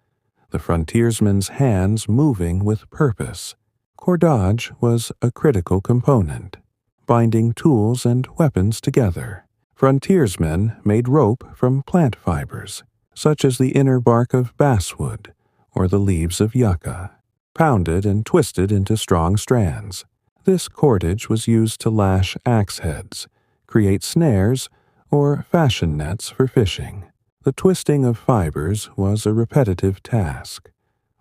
the frontiersman's hands moving with purpose. Cordage was a critical component, binding tools and weapons together. Frontiersmen made rope from plant fibers, such as the inner bark of basswood or the leaves of yucca, pounded and twisted into strong strands. This cordage was used to lash axe heads, create snares, or fashion nets for fishing. The twisting of fibers was a repetitive task,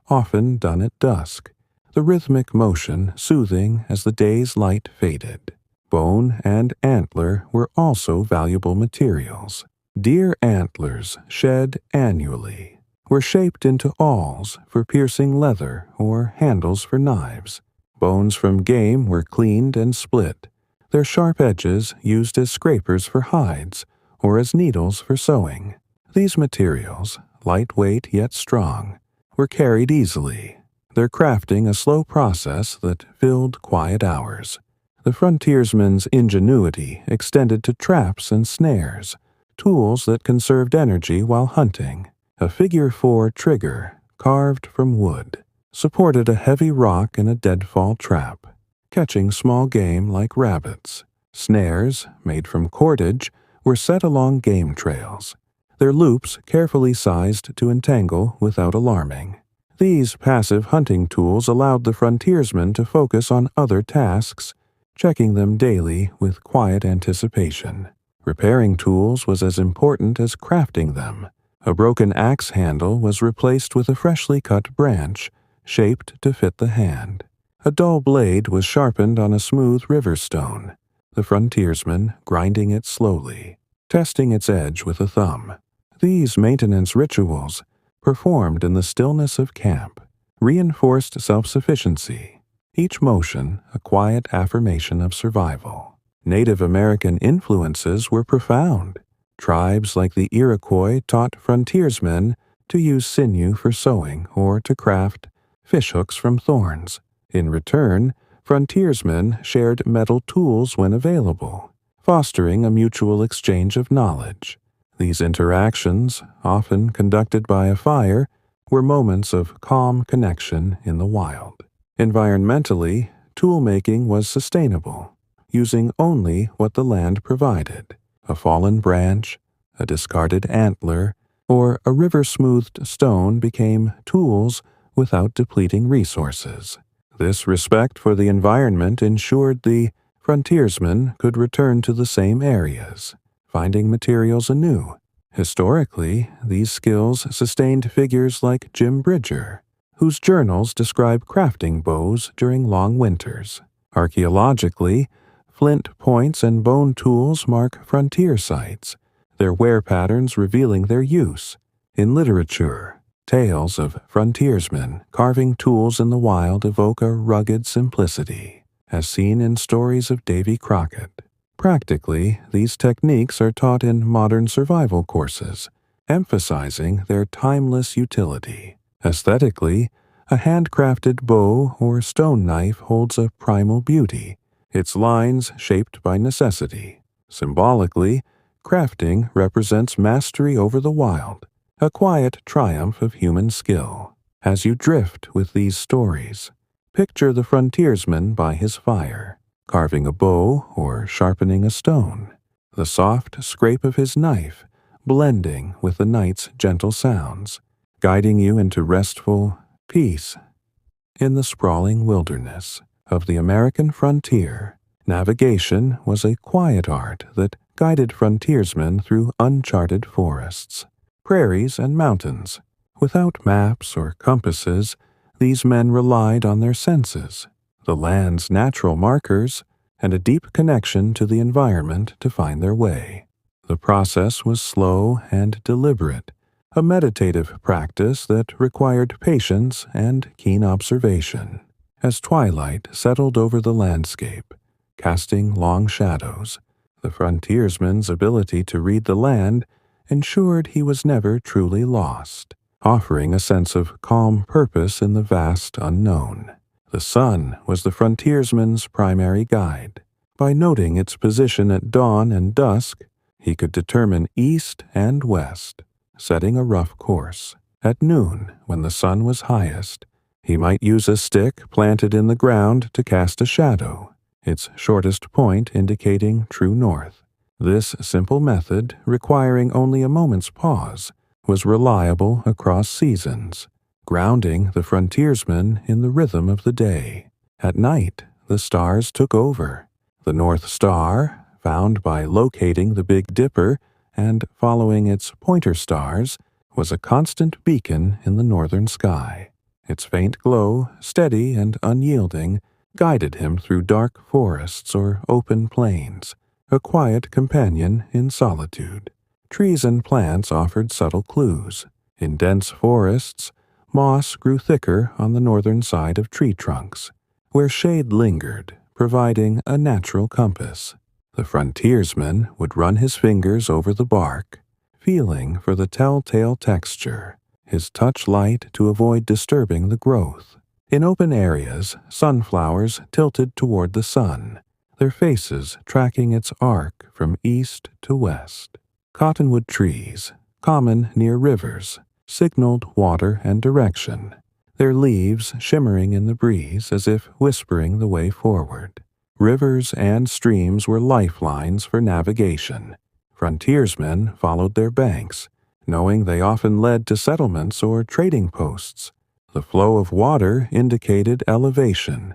often done at dusk, the rhythmic motion soothing as the day's light faded. Bone and antler were also valuable materials. Deer antlers, shed annually, were shaped into awls for piercing leather or handles for knives. Bones from game were cleaned and split, their sharp edges used as scrapers for hides or as needles for sewing. These materials, lightweight yet strong, were carried easily, their crafting a slow process that filled quiet hours. The frontiersman's ingenuity extended to traps and snares, tools that conserved energy while hunting. A figure 4 trigger, carved from wood, supported a heavy rock in a deadfall trap, catching small game like rabbits. Snares, made from cordage, were set along game trails, their loops carefully sized to entangle without alarming. These passive hunting tools allowed the frontiersman to focus on other tasks, checking them daily with quiet anticipation. Repairing tools was as important as crafting them. A broken axe handle was replaced with a freshly cut branch, shaped to fit the hand. A dull blade was sharpened on a smooth river stone, the frontiersman grinding it slowly, testing its edge with a thumb. These maintenance rituals, performed in the stillness of camp, reinforced self-sufficiency, each motion a quiet affirmation of survival. Native American influences were profound. Tribes like the Iroquois taught frontiersmen to use sinew for sewing or to craft fishhooks from thorns. In return, frontiersmen shared metal tools when available, fostering a mutual exchange of knowledge. These interactions, often conducted by a fire, were moments of calm connection in the wild. Environmentally, tool-making was sustainable, using only what the land provided. A fallen branch, a discarded antler, or a river-smoothed stone became tools without depleting resources. This respect for the environment ensured the frontiersmen could return to the same areas, finding materials anew. Historically, these skills sustained figures like Jim Bridger, whose journals describe crafting bows during long winters. Archaeologically, flint points and bone tools mark frontier sites, their wear patterns revealing their use. In literature, tales of frontiersmen carving tools in the wild evoke a rugged simplicity, as seen in stories of Davy Crockett. Practically, these techniques are taught in modern survival courses, emphasizing their timeless utility. Aesthetically, a handcrafted bow or stone knife holds a primal beauty, its lines shaped by necessity. Symbolically, crafting represents mastery over the wild, a quiet triumph of human skill. As you drift with these stories, picture the frontiersman by his fire, carving a bow or sharpening a stone, the soft scrape of his knife blending with the night's gentle sounds, guiding you into restful peace. In the sprawling wilderness of the American frontier, navigation was a quiet art that guided frontiersmen through uncharted forests, prairies, and mountains. Without maps or compasses, these men relied on their senses, the land's natural markers, and a deep connection to the environment to find their way. The process was slow and deliberate, a meditative practice that required patience and keen observation. As twilight settled over the landscape, casting long shadows, the frontiersman's ability to read the land ensured he was never truly lost, offering a sense of calm purpose in the vast unknown. The sun was the frontiersman's primary guide. By noting its position at dawn and dusk, he could determine east and west, setting a rough course. At noon, when the sun was highest, he might use a stick planted in the ground to cast a shadow, its shortest point indicating true north. This simple method, requiring only a moment's pause, was reliable across seasons, grounding the frontiersman in the rhythm of the day. At night, the stars took over. The North Star, found by locating the Big Dipper and following its pointer stars, was a constant beacon in the northern sky. Its faint glow, steady and unyielding, guided him through dark forests or open plains, a quiet companion in solitude. Trees and plants offered subtle clues. In dense forests, moss grew thicker on the northern side of tree trunks, where shade lingered, providing a natural compass. The frontiersman would run his fingers over the bark, feeling for the telltale texture, his touch light to avoid disturbing the growth. In open areas, sunflowers tilted toward the sun, their faces tracking its arc from east to west. Cottonwood trees, common near rivers, signaled water and direction, their leaves shimmering in the breeze as if whispering the way forward. Rivers and streams were lifelines for navigation. Frontiersmen followed their banks, knowing they often led to settlements or trading posts. The flow of water indicated elevation.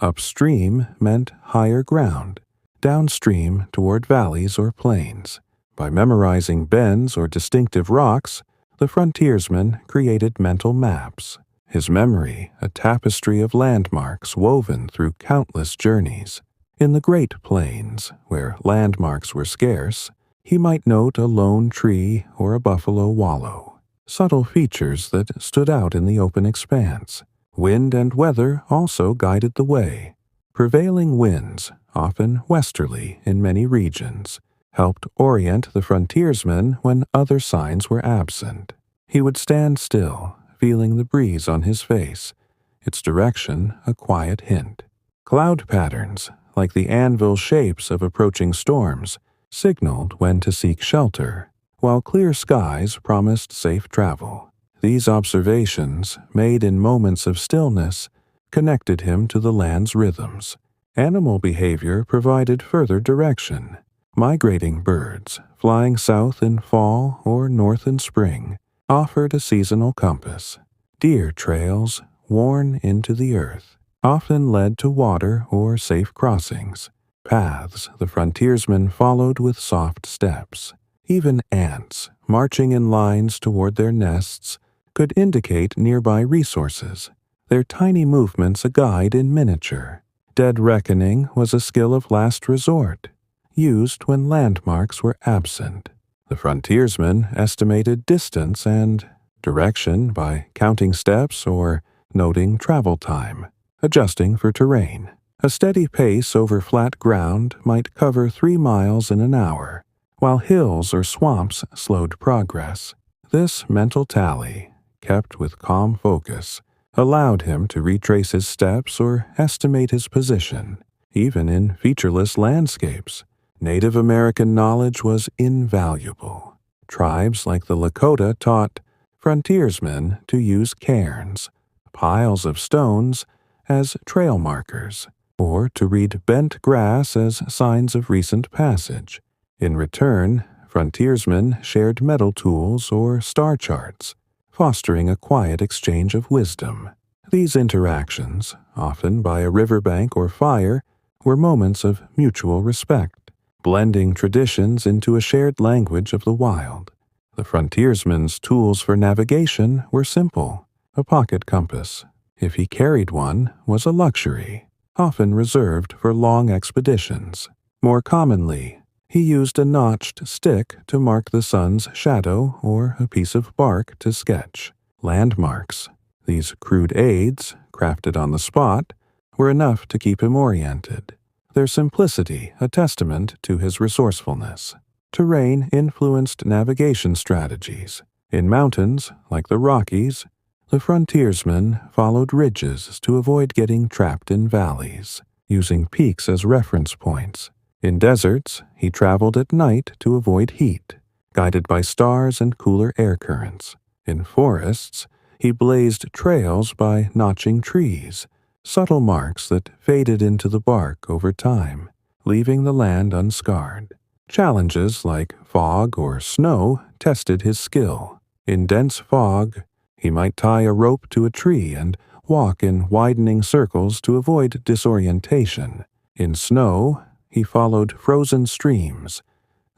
Upstream meant higher ground, downstream toward valleys or plains. By memorizing bends or distinctive rocks, the frontiersman created mental maps, his memory a tapestry of landmarks woven through countless journeys. In the Great Plains, where landmarks were scarce, he might note a lone tree or a buffalo wallow, subtle features that stood out in the open expanse. Wind and weather also guided the way. Prevailing winds, often westerly in many regions, helped orient the frontiersman when other signs were absent. He would stand still, feeling the breeze on his face, its direction a quiet hint. Cloud patterns, like the anvil shapes of approaching storms, signaled when to seek shelter, while clear skies promised safe travel. These observations, made in moments of stillness, connected him to the land's rhythms. Animal behavior provided further direction. Migrating birds, flying south in fall or north in spring, offered a seasonal compass. Deer trails, worn into the earth, often led to water or safe crossings. paths the frontiersmen followed with soft steps. Even ants, marching in lines toward their nests, could indicate nearby resources, their tiny movements a guide in miniature. Dead reckoning was a skill of last resort, used when landmarks were absent. The frontiersmen estimated distance and direction by counting steps or noting travel time, adjusting for terrain. A steady pace over flat ground might cover 3 miles in an hour, while hills or swamps slowed progress. This mental tally, kept with calm focus, allowed him to retrace his steps or estimate his position. Even in featureless landscapes, Native American knowledge was invaluable. Tribes like the Lakota taught frontiersmen to use cairns, piles of stones, as trail markers, or to read bent grass as signs of recent passage. In return, frontiersmen shared metal tools or star charts, fostering a quiet exchange of wisdom. These interactions, often by a riverbank or fire, were moments of mutual respect, blending traditions into a shared language of the wild. The frontiersman's tools for navigation were simple. A pocket compass, if he carried one, was a luxury, often reserved for long expeditions. More commonly, he used a notched stick to mark the sun's shadow or a piece of bark to sketch landmarks. These crude aids, crafted on the spot, were enough to keep him oriented, their simplicity a testament to his resourcefulness. Terrain influenced navigation strategies. In mountains, like the Rockies, the frontiersmen followed ridges to avoid getting trapped in valleys, using peaks as reference points. In deserts, he traveled at night to avoid heat, guided by stars and cooler air currents. In forests, he blazed trails by notching trees, subtle marks that faded into the bark over time, leaving the land unscarred. Challenges like fog or snow tested his skill. In dense fog, he might tie a rope to a tree and walk in widening circles to avoid disorientation. In snow, he followed frozen streams,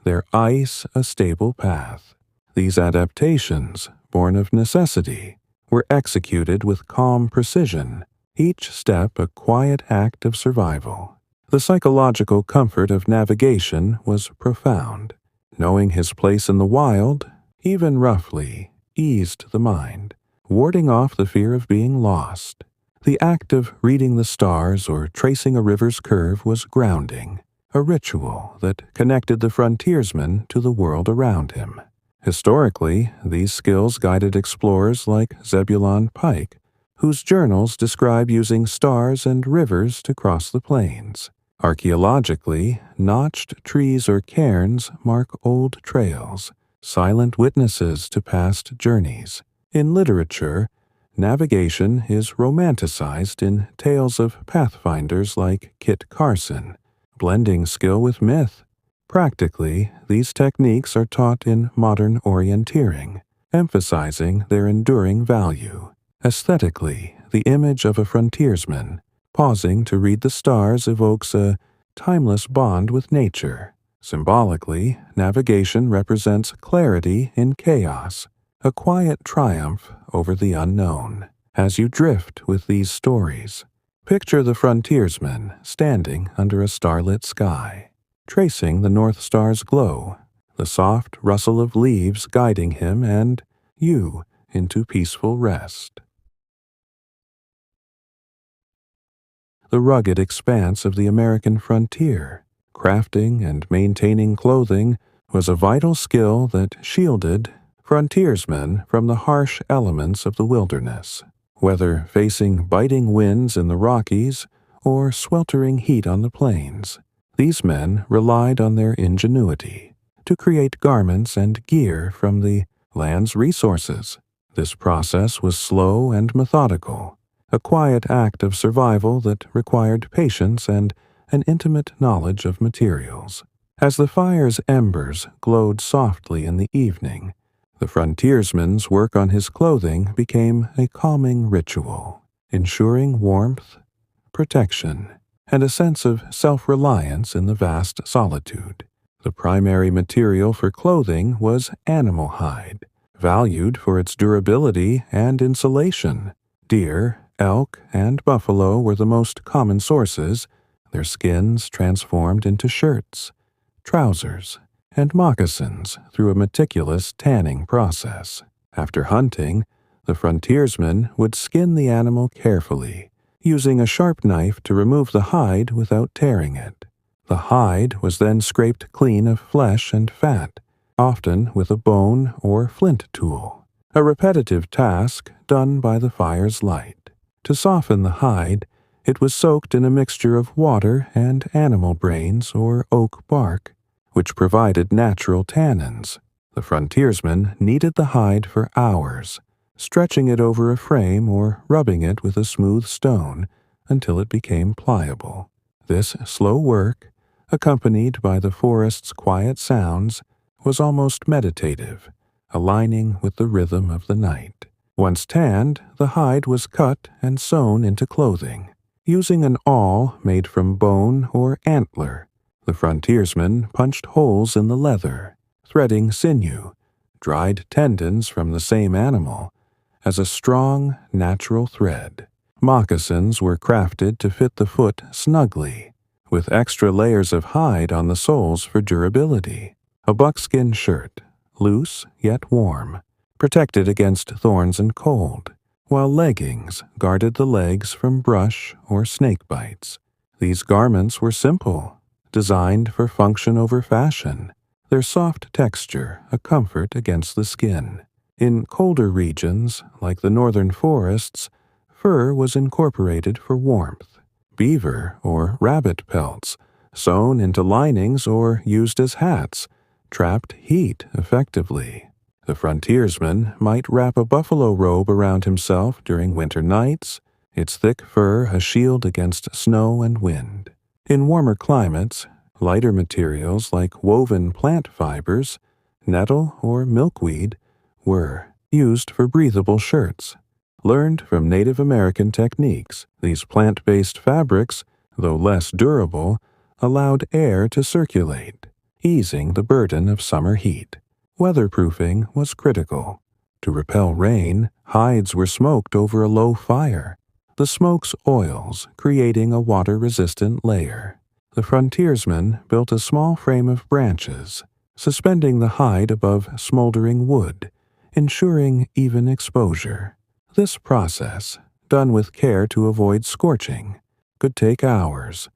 their ice a stable path. These adaptations, born of necessity, were executed with calm precision, each step a quiet act of survival. The psychological comfort of navigation was profound. Knowing his place in the wild, even roughly, eased the mind, warding off the fear of being lost. The act of reading the stars or tracing a river's curve was grounding, a ritual that connected the frontiersman to the world around him. Historically, these skills guided explorers like Zebulon Pike, whose journals describe using stars and rivers to cross the plains. Archaeologically, notched trees or cairns mark old trails, silent witnesses to past journeys. In literature, navigation is romanticized in tales of pathfinders like Kit Carson, blending skill with myth. Practically, these techniques are taught in modern orienteering, emphasizing their enduring value. Aesthetically, the image of a frontiersman, pausing to read the stars, evokes a timeless bond with nature. Symbolically, navigation represents clarity in chaos, a quiet triumph over the unknown. As you drift with these stories, picture the frontiersman standing under a starlit sky, tracing the North Star's glow, the soft rustle of leaves guiding him and you into peaceful rest. The rugged expanse of the American frontier, crafting and maintaining clothing, was a vital skill that shielded frontiersmen from the harsh elements of the wilderness. Whether facing biting winds in the Rockies or sweltering heat on the plains, these men relied on their ingenuity to create garments and gear from the land's resources. This process was slow and methodical, a quiet act of survival that required patience and an intimate knowledge of materials. As the fire's embers glowed softly in the evening, the frontiersman's work on his clothing became a calming ritual, ensuring warmth, protection, and a sense of self-reliance in the vast solitude. The primary material for clothing was animal hide, valued for its durability and insulation. Deer, elk, and buffalo were the most common sources, their skins transformed into shirts, trousers, and moccasins through a meticulous tanning process. After hunting, the frontiersmen would skin the animal carefully, using a sharp knife to remove the hide without tearing it. The hide was then scraped clean of flesh and fat, often with a bone or flint tool, a repetitive task done by the fire's light. To soften the hide, it was soaked in a mixture of water and animal brains or oak bark, which provided natural tannins. The frontiersmen kneaded the hide for hours, stretching it over a frame or rubbing it with a smooth stone until it became pliable. This slow work, accompanied by the forest's quiet sounds, was almost meditative, aligning with the rhythm of the night. Once tanned, the hide was cut and sewn into clothing. Using an awl made from bone or antler, the frontiersmen punched holes in the leather, threading sinew, dried tendons from the same animal, as a strong, natural thread. Moccasins were crafted to fit the foot snugly, with extra layers of hide on the soles for durability. A buckskin shirt, loose yet warm, protected against thorns and cold, while leggings guarded the legs from brush or snake bites. These garments were simple, designed for function over fashion, their soft texture a comfort against the skin. In colder regions, like the northern forests, fur was incorporated for warmth. Beaver or rabbit pelts, sewn into linings or used as hats, trapped heat effectively. The frontiersman might wrap a buffalo robe around himself during winter nights, its thick fur a shield against snow and wind. In warmer climates, lighter materials like woven plant fibers, nettle or milkweed, were used for breathable shirts. Learned from Native American techniques, these plant-based fabrics, though less durable, allowed air to circulate, easing the burden of summer heat. Weatherproofing was critical. To repel rain, hides were smoked over a low fire, the smoke's oils creating a water-resistant layer. The frontiersmen built a small frame of branches, suspending the hide above smoldering wood, ensuring even exposure. This process, done with care to avoid scorching, could take hours,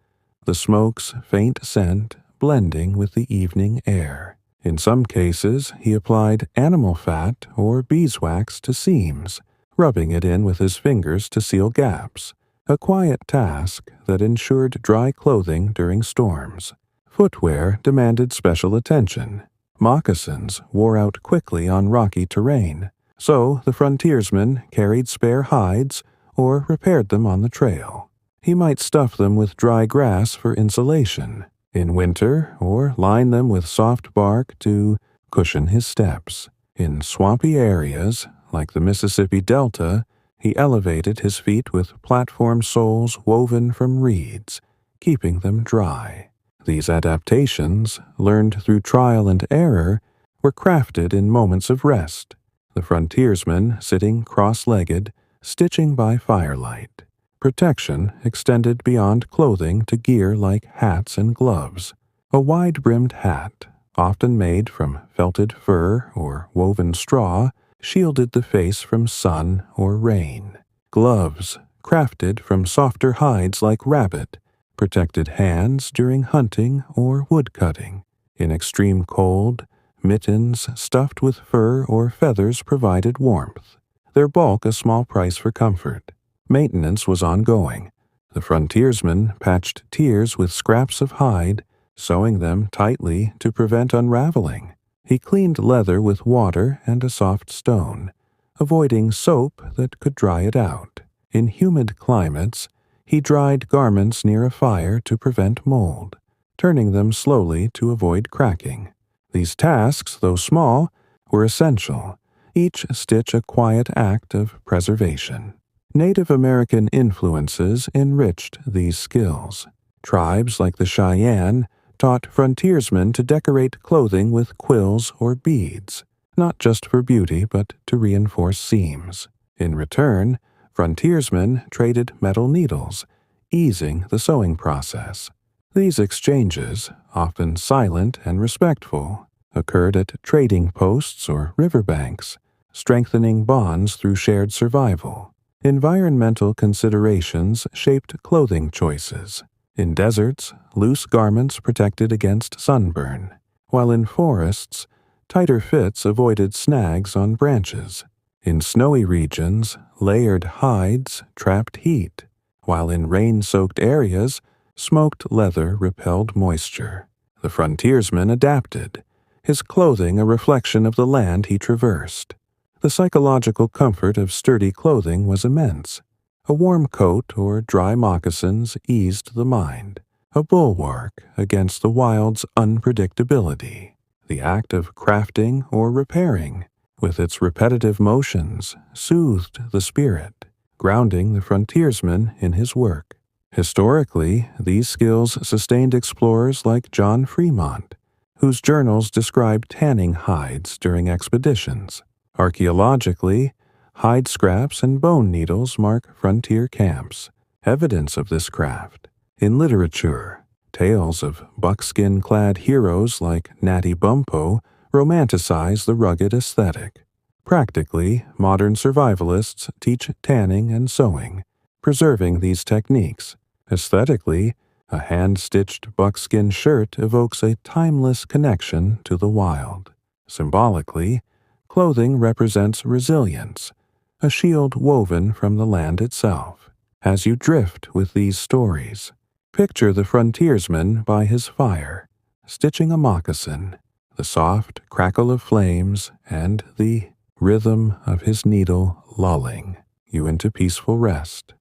the smoke's faint scent blending with the evening air. In some cases, he applied animal fat or beeswax to seams, rubbing it in with his fingers to seal gaps, a quiet task that ensured dry clothing during storms. Footwear demanded special attention. Moccasins wore out quickly on rocky terrain, so the frontiersman carried spare hides or repaired them on the trail. He might stuff them with dry grass for insulation in winter or line them with soft bark to cushion his steps. In swampy areas, like the Mississippi Delta, he elevated his feet with platform soles woven from reeds, keeping them dry. These adaptations, learned through trial and error, were crafted in moments of rest, the frontiersman sitting cross-legged, stitching by firelight. Protection extended beyond clothing to gear like hats and gloves. A wide-brimmed hat, often made from felted fur or woven straw, shielded the face from sun or rain. Gloves, crafted from softer hides like rabbit, protected hands during hunting or woodcutting. In extreme cold, mittens stuffed with fur or feathers provided warmth, their bulk a small price for comfort. Maintenance was ongoing. The frontiersman patched tears with scraps of hide, sewing them tightly to prevent unraveling. He cleaned leather with water and a soft stone, avoiding soap that could dry it out. In humid climates, he dried garments near a fire to prevent mold, turning them slowly to avoid cracking. These tasks, though small, were essential, each stitch a quiet act of preservation. Native American influences enriched these skills. Tribes like the Cheyenne taught frontiersmen to decorate clothing with quills or beads, not just for beauty but to reinforce seams. In return, frontiersmen traded metal needles, easing the sewing process. These exchanges, often silent and respectful, occurred at trading posts or riverbanks, strengthening bonds through shared survival. Environmental considerations shaped clothing choices. In deserts, loose garments protected against sunburn, while in forests, tighter fits avoided snags on branches. In snowy regions, layered hides trapped heat, while in rain-soaked areas, smoked leather repelled moisture. The frontiersman adapted, his clothing a reflection of the land he traversed. The psychological comfort of sturdy clothing was immense. A warm coat or dry moccasins eased the mind, a bulwark against the wild's unpredictability. The act of crafting or repairing, with its repetitive motions, soothed the spirit, grounding the frontiersman in his work. Historically, these skills sustained explorers like John Fremont, whose journals describe tanning hides during expeditions. Archaeologically, hide scraps and bone needles mark frontier camps, evidence of this craft. In literature, tales of buckskin-clad heroes like Natty Bumppo romanticize the rugged aesthetic. Practically, modern survivalists teach tanning and sewing, preserving these techniques. Aesthetically, a hand-stitched buckskin shirt evokes a timeless connection to the wild. Symbolically, clothing represents resilience, a shield woven from the land itself. As you drift with these stories, picture the frontiersman by his fire, stitching a moccasin, the soft crackle of flames and the rhythm of his needle lulling you into peaceful rest.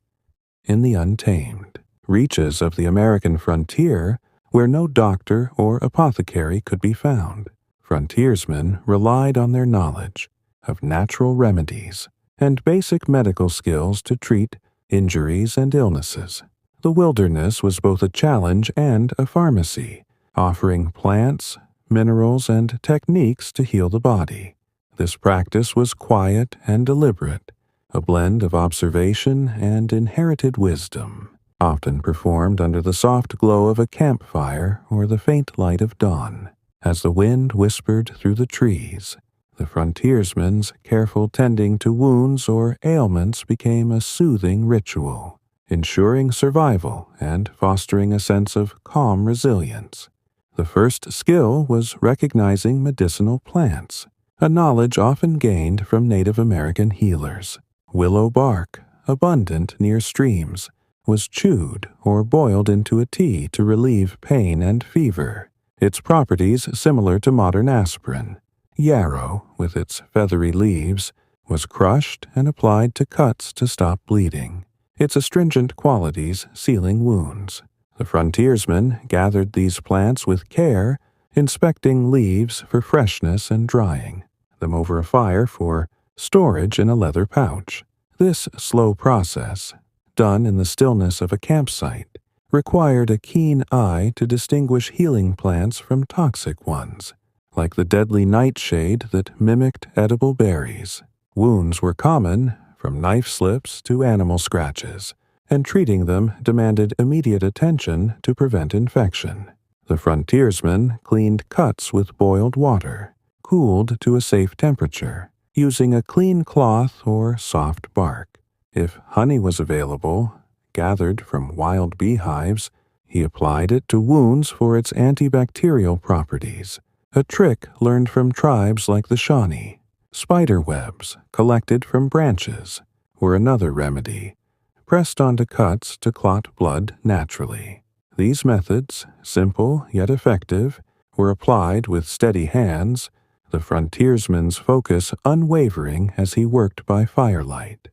In the untamed reaches of the American frontier, where no doctor or apothecary could be found, frontiersmen relied on their knowledge of natural remedies and basic medical skills to treat injuries and illnesses. The wilderness was both a challenge and a pharmacy, offering plants, minerals, and techniques to heal the body. This practice was quiet and deliberate, a blend of observation and inherited wisdom, often performed under the soft glow of a campfire or the faint light of dawn. As the wind whispered through the trees, the frontiersman's careful tending to wounds or ailments became a soothing ritual, ensuring survival and fostering a sense of calm resilience. The first skill was recognizing medicinal plants, a knowledge often gained from Native American healers. Willow bark, abundant near streams, was chewed or boiled into a tea to relieve pain and fever, its properties similar to modern aspirin. Yarrow, with its feathery leaves, was crushed and applied to cuts to stop bleeding, its astringent qualities sealing wounds. The frontiersmen gathered these plants with care, inspecting leaves for freshness and drying them over a fire for storage in a leather pouch. This slow process, done in the stillness of a campsite, required a keen eye to distinguish healing plants from toxic ones, like the deadly nightshade that mimicked edible berries. Wounds were common, from knife slips to animal scratches, and treating them demanded immediate attention to prevent infection. The frontiersmen cleaned cuts with boiled water, cooled to a safe temperature, using a clean cloth or soft bark. If honey was available, gathered from wild beehives, he applied it to wounds for its antibacterial properties, a trick learned from tribes like the Shawnee. Spider webs, collected from branches, were another remedy, pressed onto cuts to clot blood naturally. These methods, simple yet effective, were applied with steady hands, the frontiersman's focus unwavering as he worked by firelight.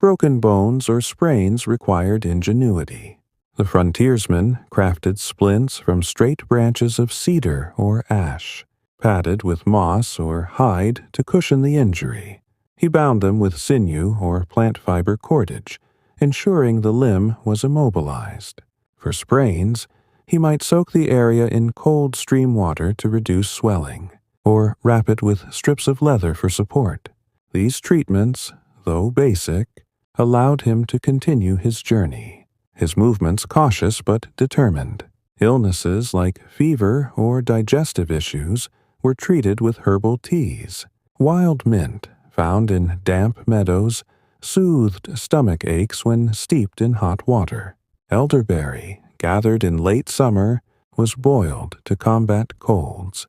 Broken bones or sprains required ingenuity. The frontiersman crafted splints from straight branches of cedar or ash, padded with moss or hide to cushion the injury. He bound them with sinew or plant fiber cordage, ensuring the limb was immobilized. For sprains, he might soak the area in cold stream water to reduce swelling, or wrap it with strips of leather for support. These treatments, though basic, allowed him to continue his journey, his movements cautious but determined. Illnesses like fever or digestive issues were treated with herbal teas. Wild mint, found in damp meadows, soothed stomach aches when steeped in hot water. Elderberry, gathered in late summer, was boiled to combat colds,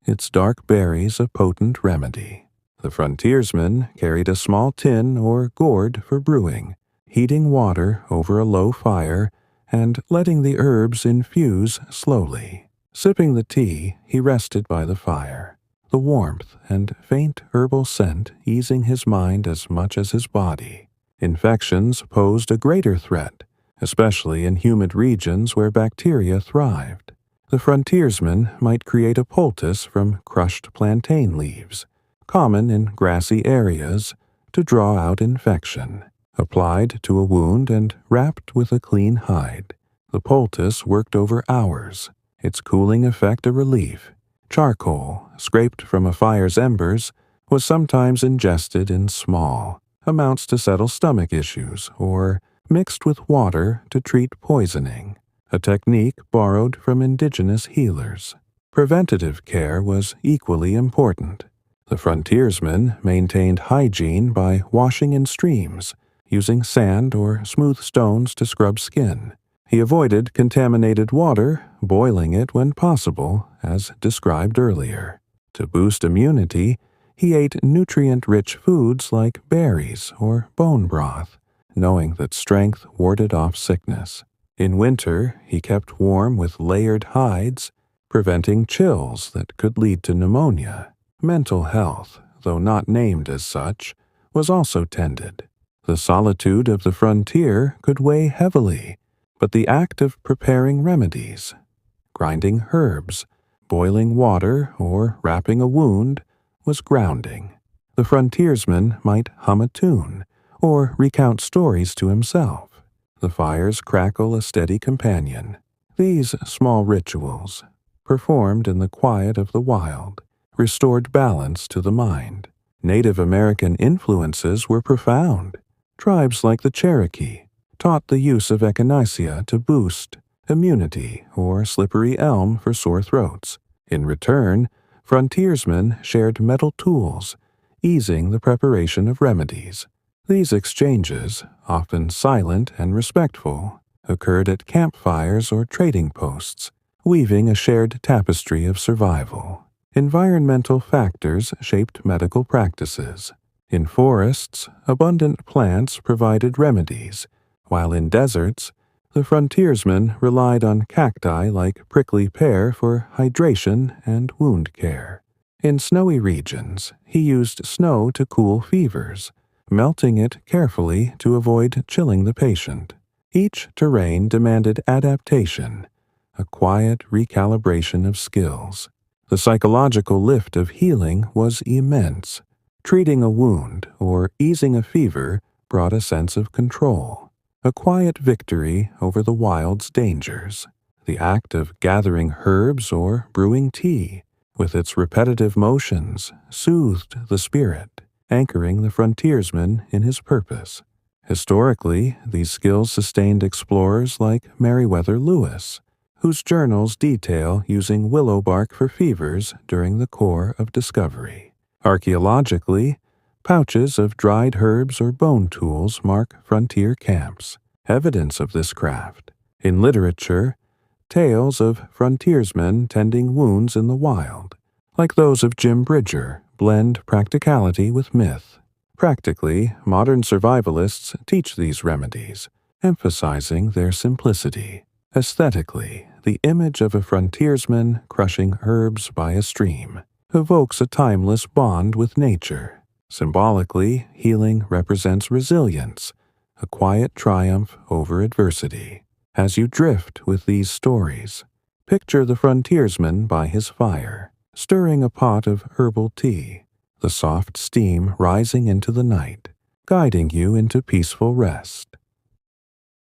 its dark berries a potent remedy. The frontiersman carried a small tin or gourd for brewing, heating water over a low fire and letting the herbs infuse slowly. Sipping the tea, he rested by the fire, the warmth and faint herbal scent easing his mind as much as his body. Infections posed a greater threat, especially in humid regions where bacteria thrived. The frontiersman might create a poultice from crushed plantain leaves, common in grassy areas, to draw out infection. Applied to a wound and wrapped with a clean hide, the poultice worked over hours, its cooling effect a relief. Charcoal, scraped from a fire's embers, was sometimes ingested in small amounts to settle stomach issues or mixed with water to treat poisoning, a technique borrowed from indigenous healers. Preventative care was equally important. The frontiersman maintained hygiene by washing in streams, using sand or smooth stones to scrub skin. He avoided contaminated water, boiling it when possible, as described earlier. To boost immunity, he ate nutrient-rich foods like berries or bone broth, knowing that strength warded off sickness. In winter, he kept warm with layered hides, preventing chills that could lead to pneumonia. Mental health, though not named as such, was also tended. The solitude of the frontier could weigh heavily, but the act of preparing remedies, grinding herbs, boiling water, or wrapping a wound was grounding. The frontiersman might hum a tune, or recount stories to himself. The fire's crackle a steady companion. These small rituals, performed in the quiet of the wild, restored balance to the mind. Native American influences were profound. Tribes like the Cherokee taught the use of echinacea to boost immunity or slippery elm for sore throats. In return, frontiersmen shared metal tools, easing the preparation of remedies. These exchanges, often silent and respectful, occurred at campfires or trading posts, weaving a shared tapestry of survival. Environmental factors shaped medical practices. In forests, abundant plants provided remedies, while in deserts, the frontiersman relied on cacti like prickly pear for hydration and wound care. In snowy regions, he used snow to cool fevers, melting it carefully to avoid chilling the patient. Each terrain demanded adaptation, a quiet recalibration of skills. The psychological lift of healing was immense. Treating a wound or easing a fever brought a sense of control, a quiet victory over the wild's dangers. The act of gathering herbs or brewing tea, with its repetitive motions, soothed the spirit, anchoring the frontiersman in his purpose. Historically, these skills sustained explorers like Meriwether Lewis, whose journals detail using willow bark for fevers during the Corps of Discovery. Archaeologically, pouches of dried herbs or bone tools mark frontier camps, evidence of this craft. In literature, tales of frontiersmen tending wounds in the wild, like those of Jim Bridger, blend practicality with myth. Practically, modern survivalists teach these remedies, emphasizing their simplicity. Aesthetically, the image of a frontiersman crushing herbs by a stream evokes a timeless bond with nature. Symbolically, healing represents resilience, a quiet triumph over adversity. As you drift with these stories, picture the frontiersman by his fire, stirring a pot of herbal tea, the soft steam rising into the night, guiding you into peaceful rest.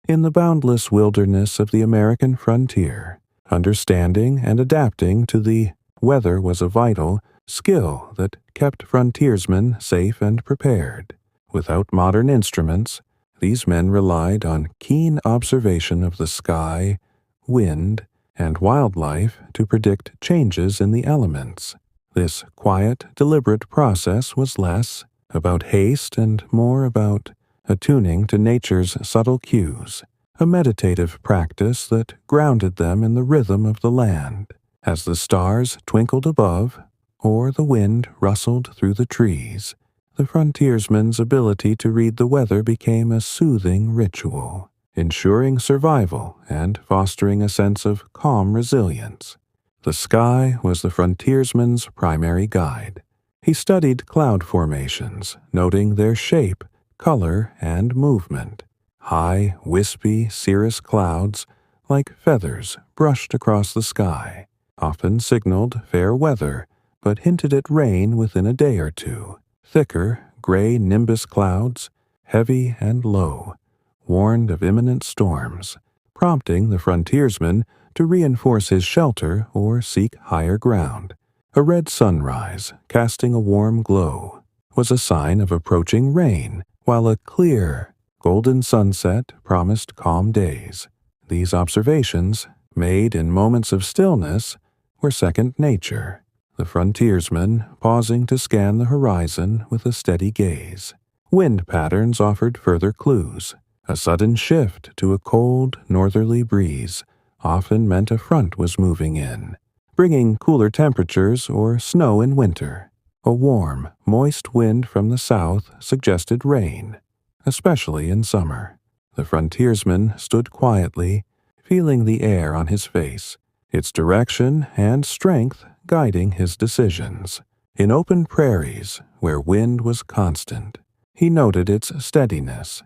In the boundless wilderness of the American frontier, understanding and adapting to the weather was a vital skill that kept frontiersmen safe and prepared. Without modern instruments, these men relied on keen observation of the sky, wind, and wildlife to predict changes in the elements. This quiet, deliberate process was less about haste and more about attuning to nature's subtle cues, a meditative practice that grounded them in the rhythm of the land. As the stars twinkled above, or the wind rustled through the trees, the frontiersman's ability to read the weather became a soothing ritual, ensuring survival and fostering a sense of calm resilience. The sky was the frontiersman's primary guide. He studied cloud formations, noting their shape, color, and movement. High, wispy, cirrus clouds, like feathers brushed across the sky, often signaled fair weather, but hinted at rain within a day or two. Thicker, gray nimbus clouds, heavy and low, warned of imminent storms, prompting the frontiersman to reinforce his shelter or seek higher ground. A red sunrise, casting a warm glow, was a sign of approaching rain, while a clear, golden sunset promised calm days. These observations, made in moments of stillness, were second nature, the frontiersman pausing to scan the horizon with a steady gaze. Wind patterns offered further clues. A sudden shift to a cold, northerly breeze often meant a front was moving in, bringing cooler temperatures or snow in winter. A warm, moist wind from the south suggested rain, especially in summer. The frontiersman stood quietly, feeling the air on his face, its direction and strength guiding his decisions. In open prairies, where wind was constant, he noted its steadiness.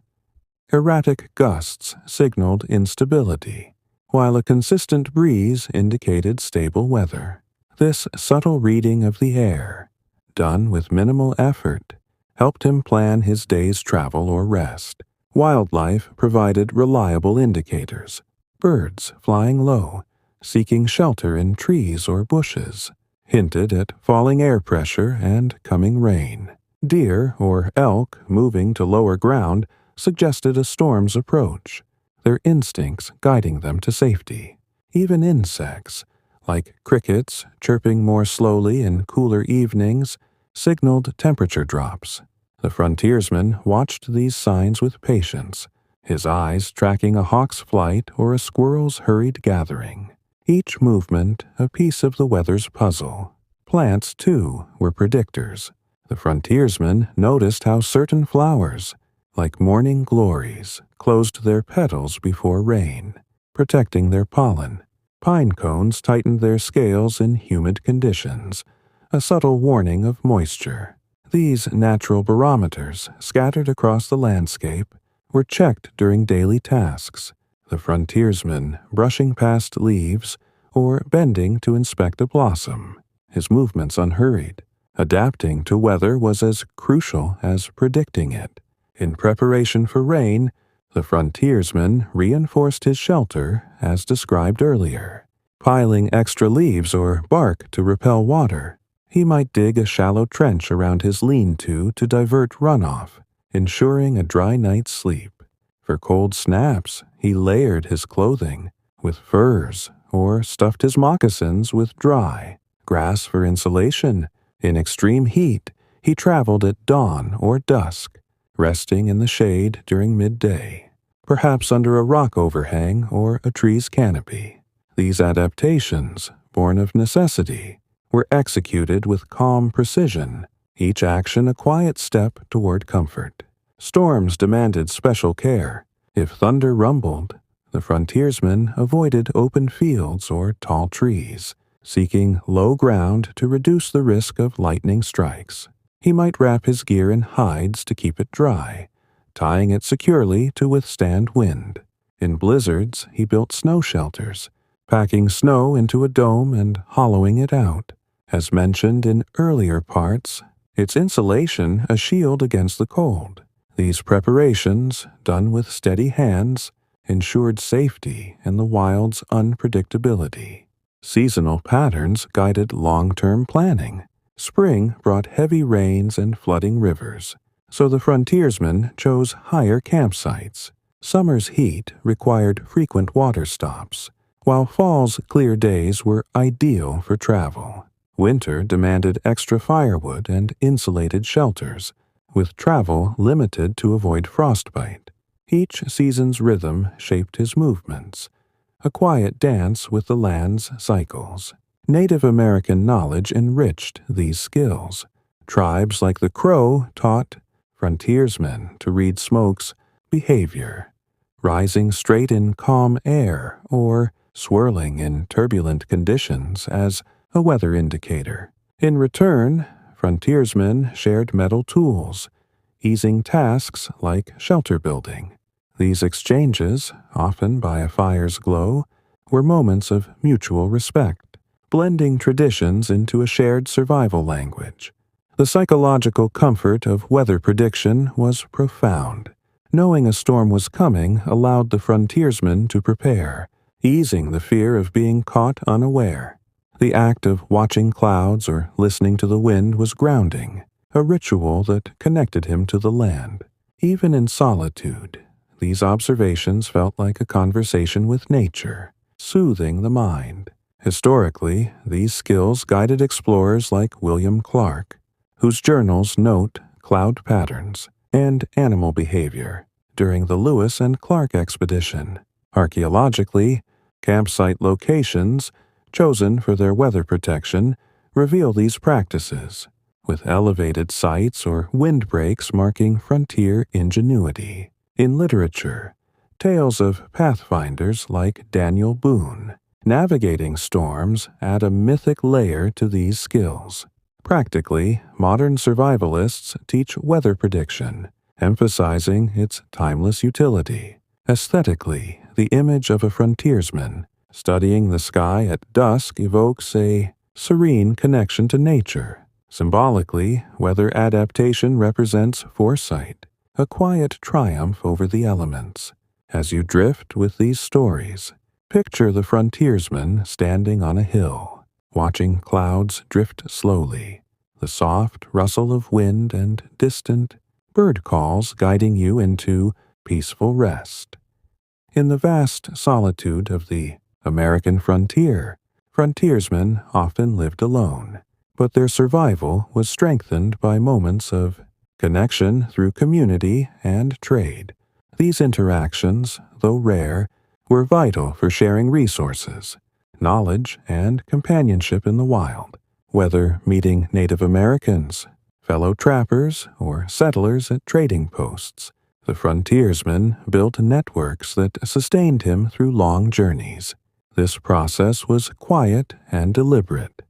Erratic gusts signaled instability, while a consistent breeze indicated stable weather. This subtle reading of the air, done with minimal effort, helped him plan his day's travel or rest. Wildlife provided reliable indicators. Birds flying low, seeking shelter in trees or bushes, hinted at falling air pressure and coming rain. Deer or elk moving to lower ground suggested a storm's approach, their instincts guiding them to safety. Even insects, like crickets chirping more slowly in cooler evenings, signaled temperature drops. The frontiersman watched these signs with patience, his eyes tracking a hawk's flight or a squirrel's hurried gathering. Each movement a piece of the weather's puzzle. Plants, too, were predictors. The frontiersman noticed how certain flowers, like morning glories, closed their petals before rain, protecting their pollen. Pine cones tightened their scales in humid conditions, a subtle warning of moisture. These natural barometers, scattered across the landscape, were checked during daily tasks, the frontiersman brushing past leaves or bending to inspect a blossom, his movements unhurried. Adapting to weather was as crucial as predicting it. In preparation for rain, the frontiersman reinforced his shelter as described earlier. Piling extra leaves or bark to repel water, he might dig a shallow trench around his lean-to divert runoff, ensuring a dry night's sleep. For cold snaps, he layered his clothing with furs or stuffed his moccasins with dry grass for insulation. In extreme heat, he traveled at dawn or dusk, resting in the shade during midday, perhaps under a rock overhang or a tree's canopy. These adaptations, born of necessity, were executed with calm precision, each action a quiet step toward comfort. Storms demanded special care. If thunder rumbled, the frontiersman avoided open fields or tall trees, seeking low ground to reduce the risk of lightning strikes. He might wrap his gear in hides to keep it dry, tying it securely to withstand wind. In blizzards, he built snow shelters, packing snow into a dome and hollowing it out. As mentioned in earlier parts, its insulation a shield against the cold. These preparations, done with steady hands, ensured safety in the wild's unpredictability. Seasonal patterns guided long-term planning. Spring brought heavy rains and flooding rivers, so the frontiersmen chose higher campsites. Summer's heat required frequent water stops, while fall's clear days were ideal for travel. Winter demanded extra firewood and insulated shelters, with travel limited to avoid frostbite. Each season's rhythm shaped his movements, a quiet dance with the land's cycles. Native American knowledge enriched these skills. Tribes like the Crow taught frontiersmen to read smoke's behavior, rising straight in calm air or swirling in turbulent conditions as a weather indicator. In return, frontiersmen shared metal tools, easing tasks like shelter building. These exchanges, often by a fire's glow, were moments of mutual respect, blending traditions into a shared survival language. The psychological comfort of weather prediction was profound. Knowing a storm was coming allowed the frontiersmen to prepare, easing the fear of being caught unaware. The act of watching clouds or listening to the wind was grounding, a ritual that connected him to the land. Even in solitude, these observations felt like a conversation with nature, soothing the mind. Historically, these skills guided explorers like William Clark, whose journals note cloud patterns and animal behavior during the Lewis and Clark expedition. Archaeologically, campsite locations chosen for their weather protection reveal these practices, with elevated sites or windbreaks marking frontier ingenuity. In literature, tales of pathfinders like Daniel Boone navigating storms add a mythic layer to these skills. Practically, modern survivalists teach weather prediction, emphasizing its timeless utility. Aesthetically, the image of a frontiersman studying the sky at dusk evokes a serene connection to nature. Symbolically, weather adaptation represents foresight, a quiet triumph over the elements. As you drift with these stories, picture the frontiersman standing on a hill, watching clouds drift slowly, the soft rustle of wind and distant bird calls guiding you into peaceful rest. In the vast solitude of the American frontier, frontiersmen often lived alone, but their survival was strengthened by moments of connection through community and trade. These interactions, though rare, were vital for sharing resources, knowledge, and companionship in the wild. Whether meeting Native Americans, fellow trappers, or settlers at trading posts, the frontiersman built networks that sustained him through long journeys. This process was quiet and deliberate,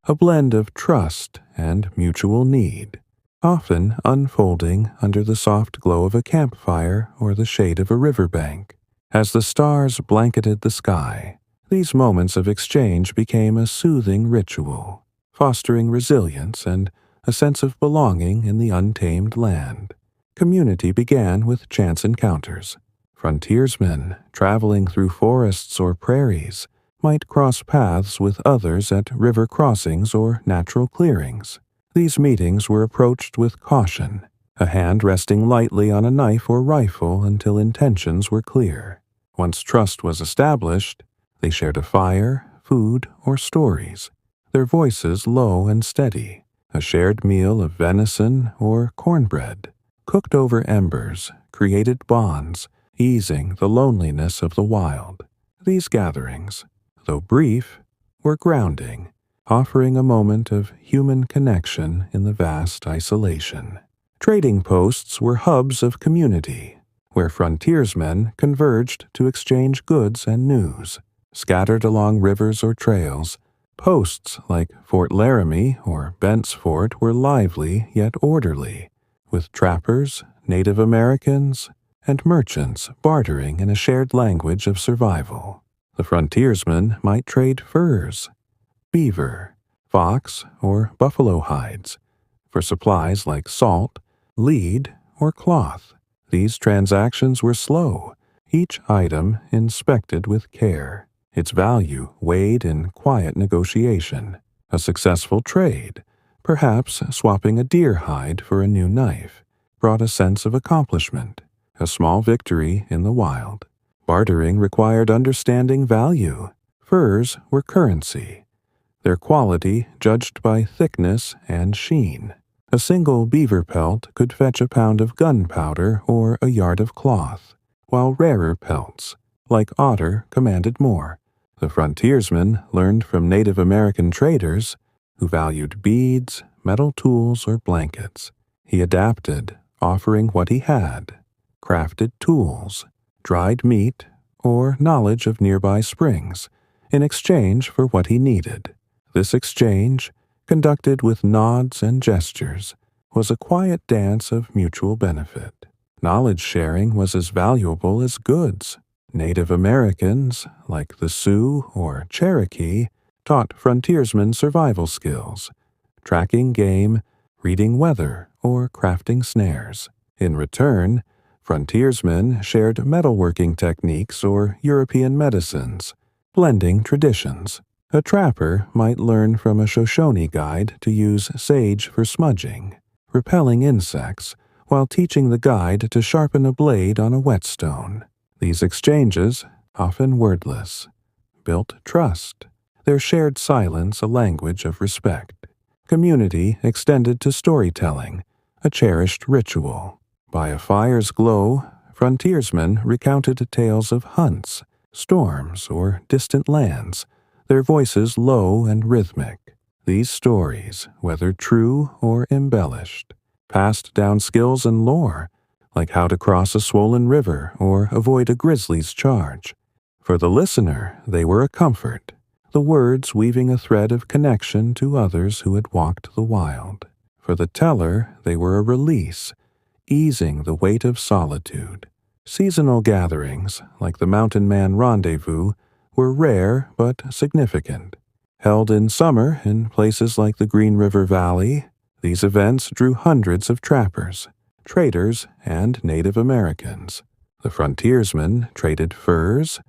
a blend of trust and mutual need, often unfolding under the soft glow of a campfire or the shade of a riverbank. As the stars blanketed the sky, these moments of exchange became a soothing ritual, fostering resilience and a sense of belonging in the untamed land. Community began with chance encounters. Frontiersmen, traveling through forests or prairies, might cross paths with others at river crossings or natural clearings. These meetings were approached with caution, a hand resting lightly on a knife or rifle until intentions were clear. Once trust was established, they shared a fire, food, or stories, their voices low and steady, a shared meal of venison or cornbread, cooked over embers, created bonds, easing the loneliness of the wild. These gatherings, though brief, were grounding, offering a moment of human connection in the vast isolation. Trading posts were hubs of community, where frontiersmen converged to exchange goods and news. Scattered along rivers or trails, posts like Fort Laramie or Bent's Fort were lively yet orderly, with trappers, Native Americans, and merchants bartering in a shared language of survival. The frontiersmen might trade furs, beaver, fox, or buffalo hides for supplies like salt, lead, or cloth. These transactions were slow, each item inspected with care, its value weighed in quiet negotiation. A successful trade, perhaps swapping a deer hide for a new knife, brought a sense of accomplishment, a small victory in the wild. Bartering required understanding value. Furs were currency, their quality judged by thickness and sheen. A single beaver pelt could fetch a pound of gunpowder or a yard of cloth, while rarer pelts, like otter, commanded more. The frontiersman learned from Native American traders who valued beads, metal tools, or blankets. He adapted, offering what he had: crafted tools, dried meat, or knowledge of nearby springs, in exchange for what he needed. This exchange, conducted with nods and gestures, was a quiet dance of mutual benefit. Knowledge sharing was as valuable as goods. Native Americans, like the Sioux or Cherokee, taught frontiersmen survival skills, tracking game, reading weather, or crafting snares. In return, frontiersmen shared metalworking techniques or European medicines, blending traditions. A trapper might learn from a Shoshone guide to use sage for smudging, repelling insects, while teaching the guide to sharpen a blade on a whetstone. These exchanges, often wordless, built trust, their shared silence a language of respect. Community extended to storytelling, a cherished ritual. By a fire's glow, frontiersmen recounted tales of hunts, storms, or distant lands, their voices low and rhythmic. These stories, whether true or embellished, passed down skills and lore, like how to cross a swollen river or avoid a grizzly's charge. For the listener, they were a comfort, the words weaving a thread of connection to others who had walked the wild. For the teller, they were a release, easing the weight of solitude. Seasonal gatherings, like the Mountain Man Rendezvous, were rare but significant. Held in summer in places like the Green River Valley, these events drew hundreds of trappers, traders, and Native Americans. The frontiersmen traded furs,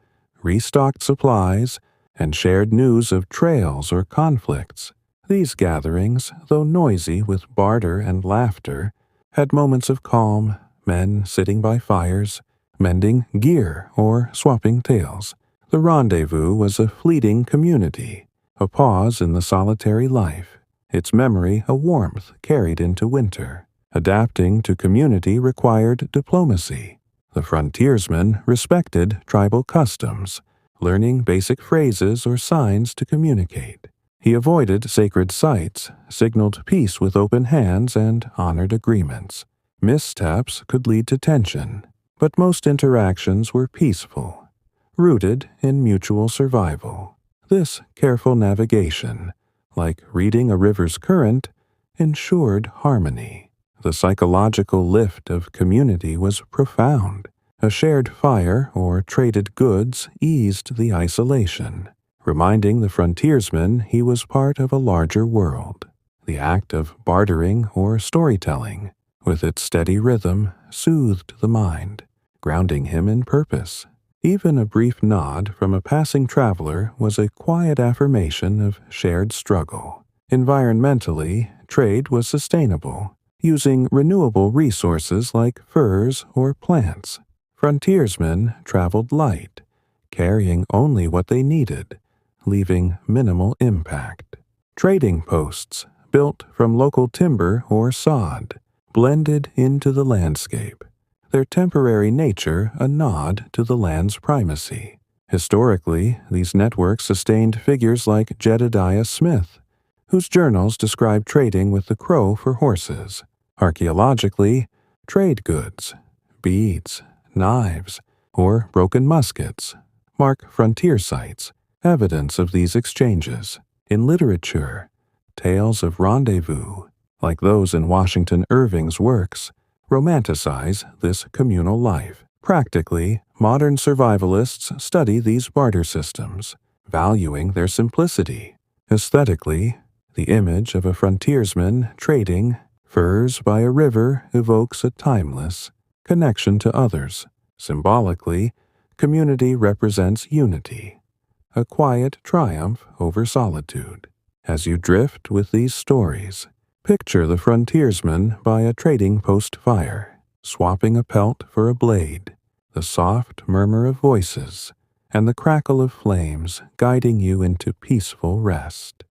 restocked supplies, and shared news of trails or conflicts. These gatherings, though noisy with barter and laughter, had moments of calm, men sitting by fires, mending gear or swapping tales. The rendezvous was a fleeting community, a pause in the solitary life, its memory a warmth carried into winter. Adapting to community required diplomacy. The frontiersman respected tribal customs, learning basic phrases or signs to communicate. He avoided sacred sites, signaled peace with open hands, and honored agreements. Missteps could lead to tension, but most interactions were peaceful, rooted in mutual survival. This careful navigation, like reading a river's current, ensured harmony. The psychological lift of community was profound. A shared fire or traded goods eased the isolation, reminding the frontiersman he was part of a larger world. The act of bartering or storytelling, with its steady rhythm, soothed the mind, grounding him in purpose. Even a brief nod from a passing traveler was a quiet affirmation of shared struggle. Environmentally, trade was sustainable, using renewable resources like furs or plants. Frontiersmen traveled light, carrying only what they needed, leaving minimal impact. Trading posts, built from local timber or sod, blended into the landscape, their temporary nature a nod to the land's primacy. Historically, these networks sustained figures like Jedediah Smith, whose journals describe trading with the Crow for horses. Archaeologically, trade goods, beads, knives, or broken muskets mark frontier sites, evidence of these exchanges. In literature, tales of rendezvous, like those in Washington Irving's works, romanticize this communal life. Practically, modern survivalists study these barter systems, valuing their simplicity. Aesthetically, the image of a frontiersman trading furs by a river evokes a timeless connection to others. Symbolically, Community represents unity, a quiet triumph over solitude. As you drift with these stories, picture the frontiersmen by a trading post fire, swapping a pelt for a blade, the soft murmur of voices, and the crackle of flames guiding you into peaceful rest.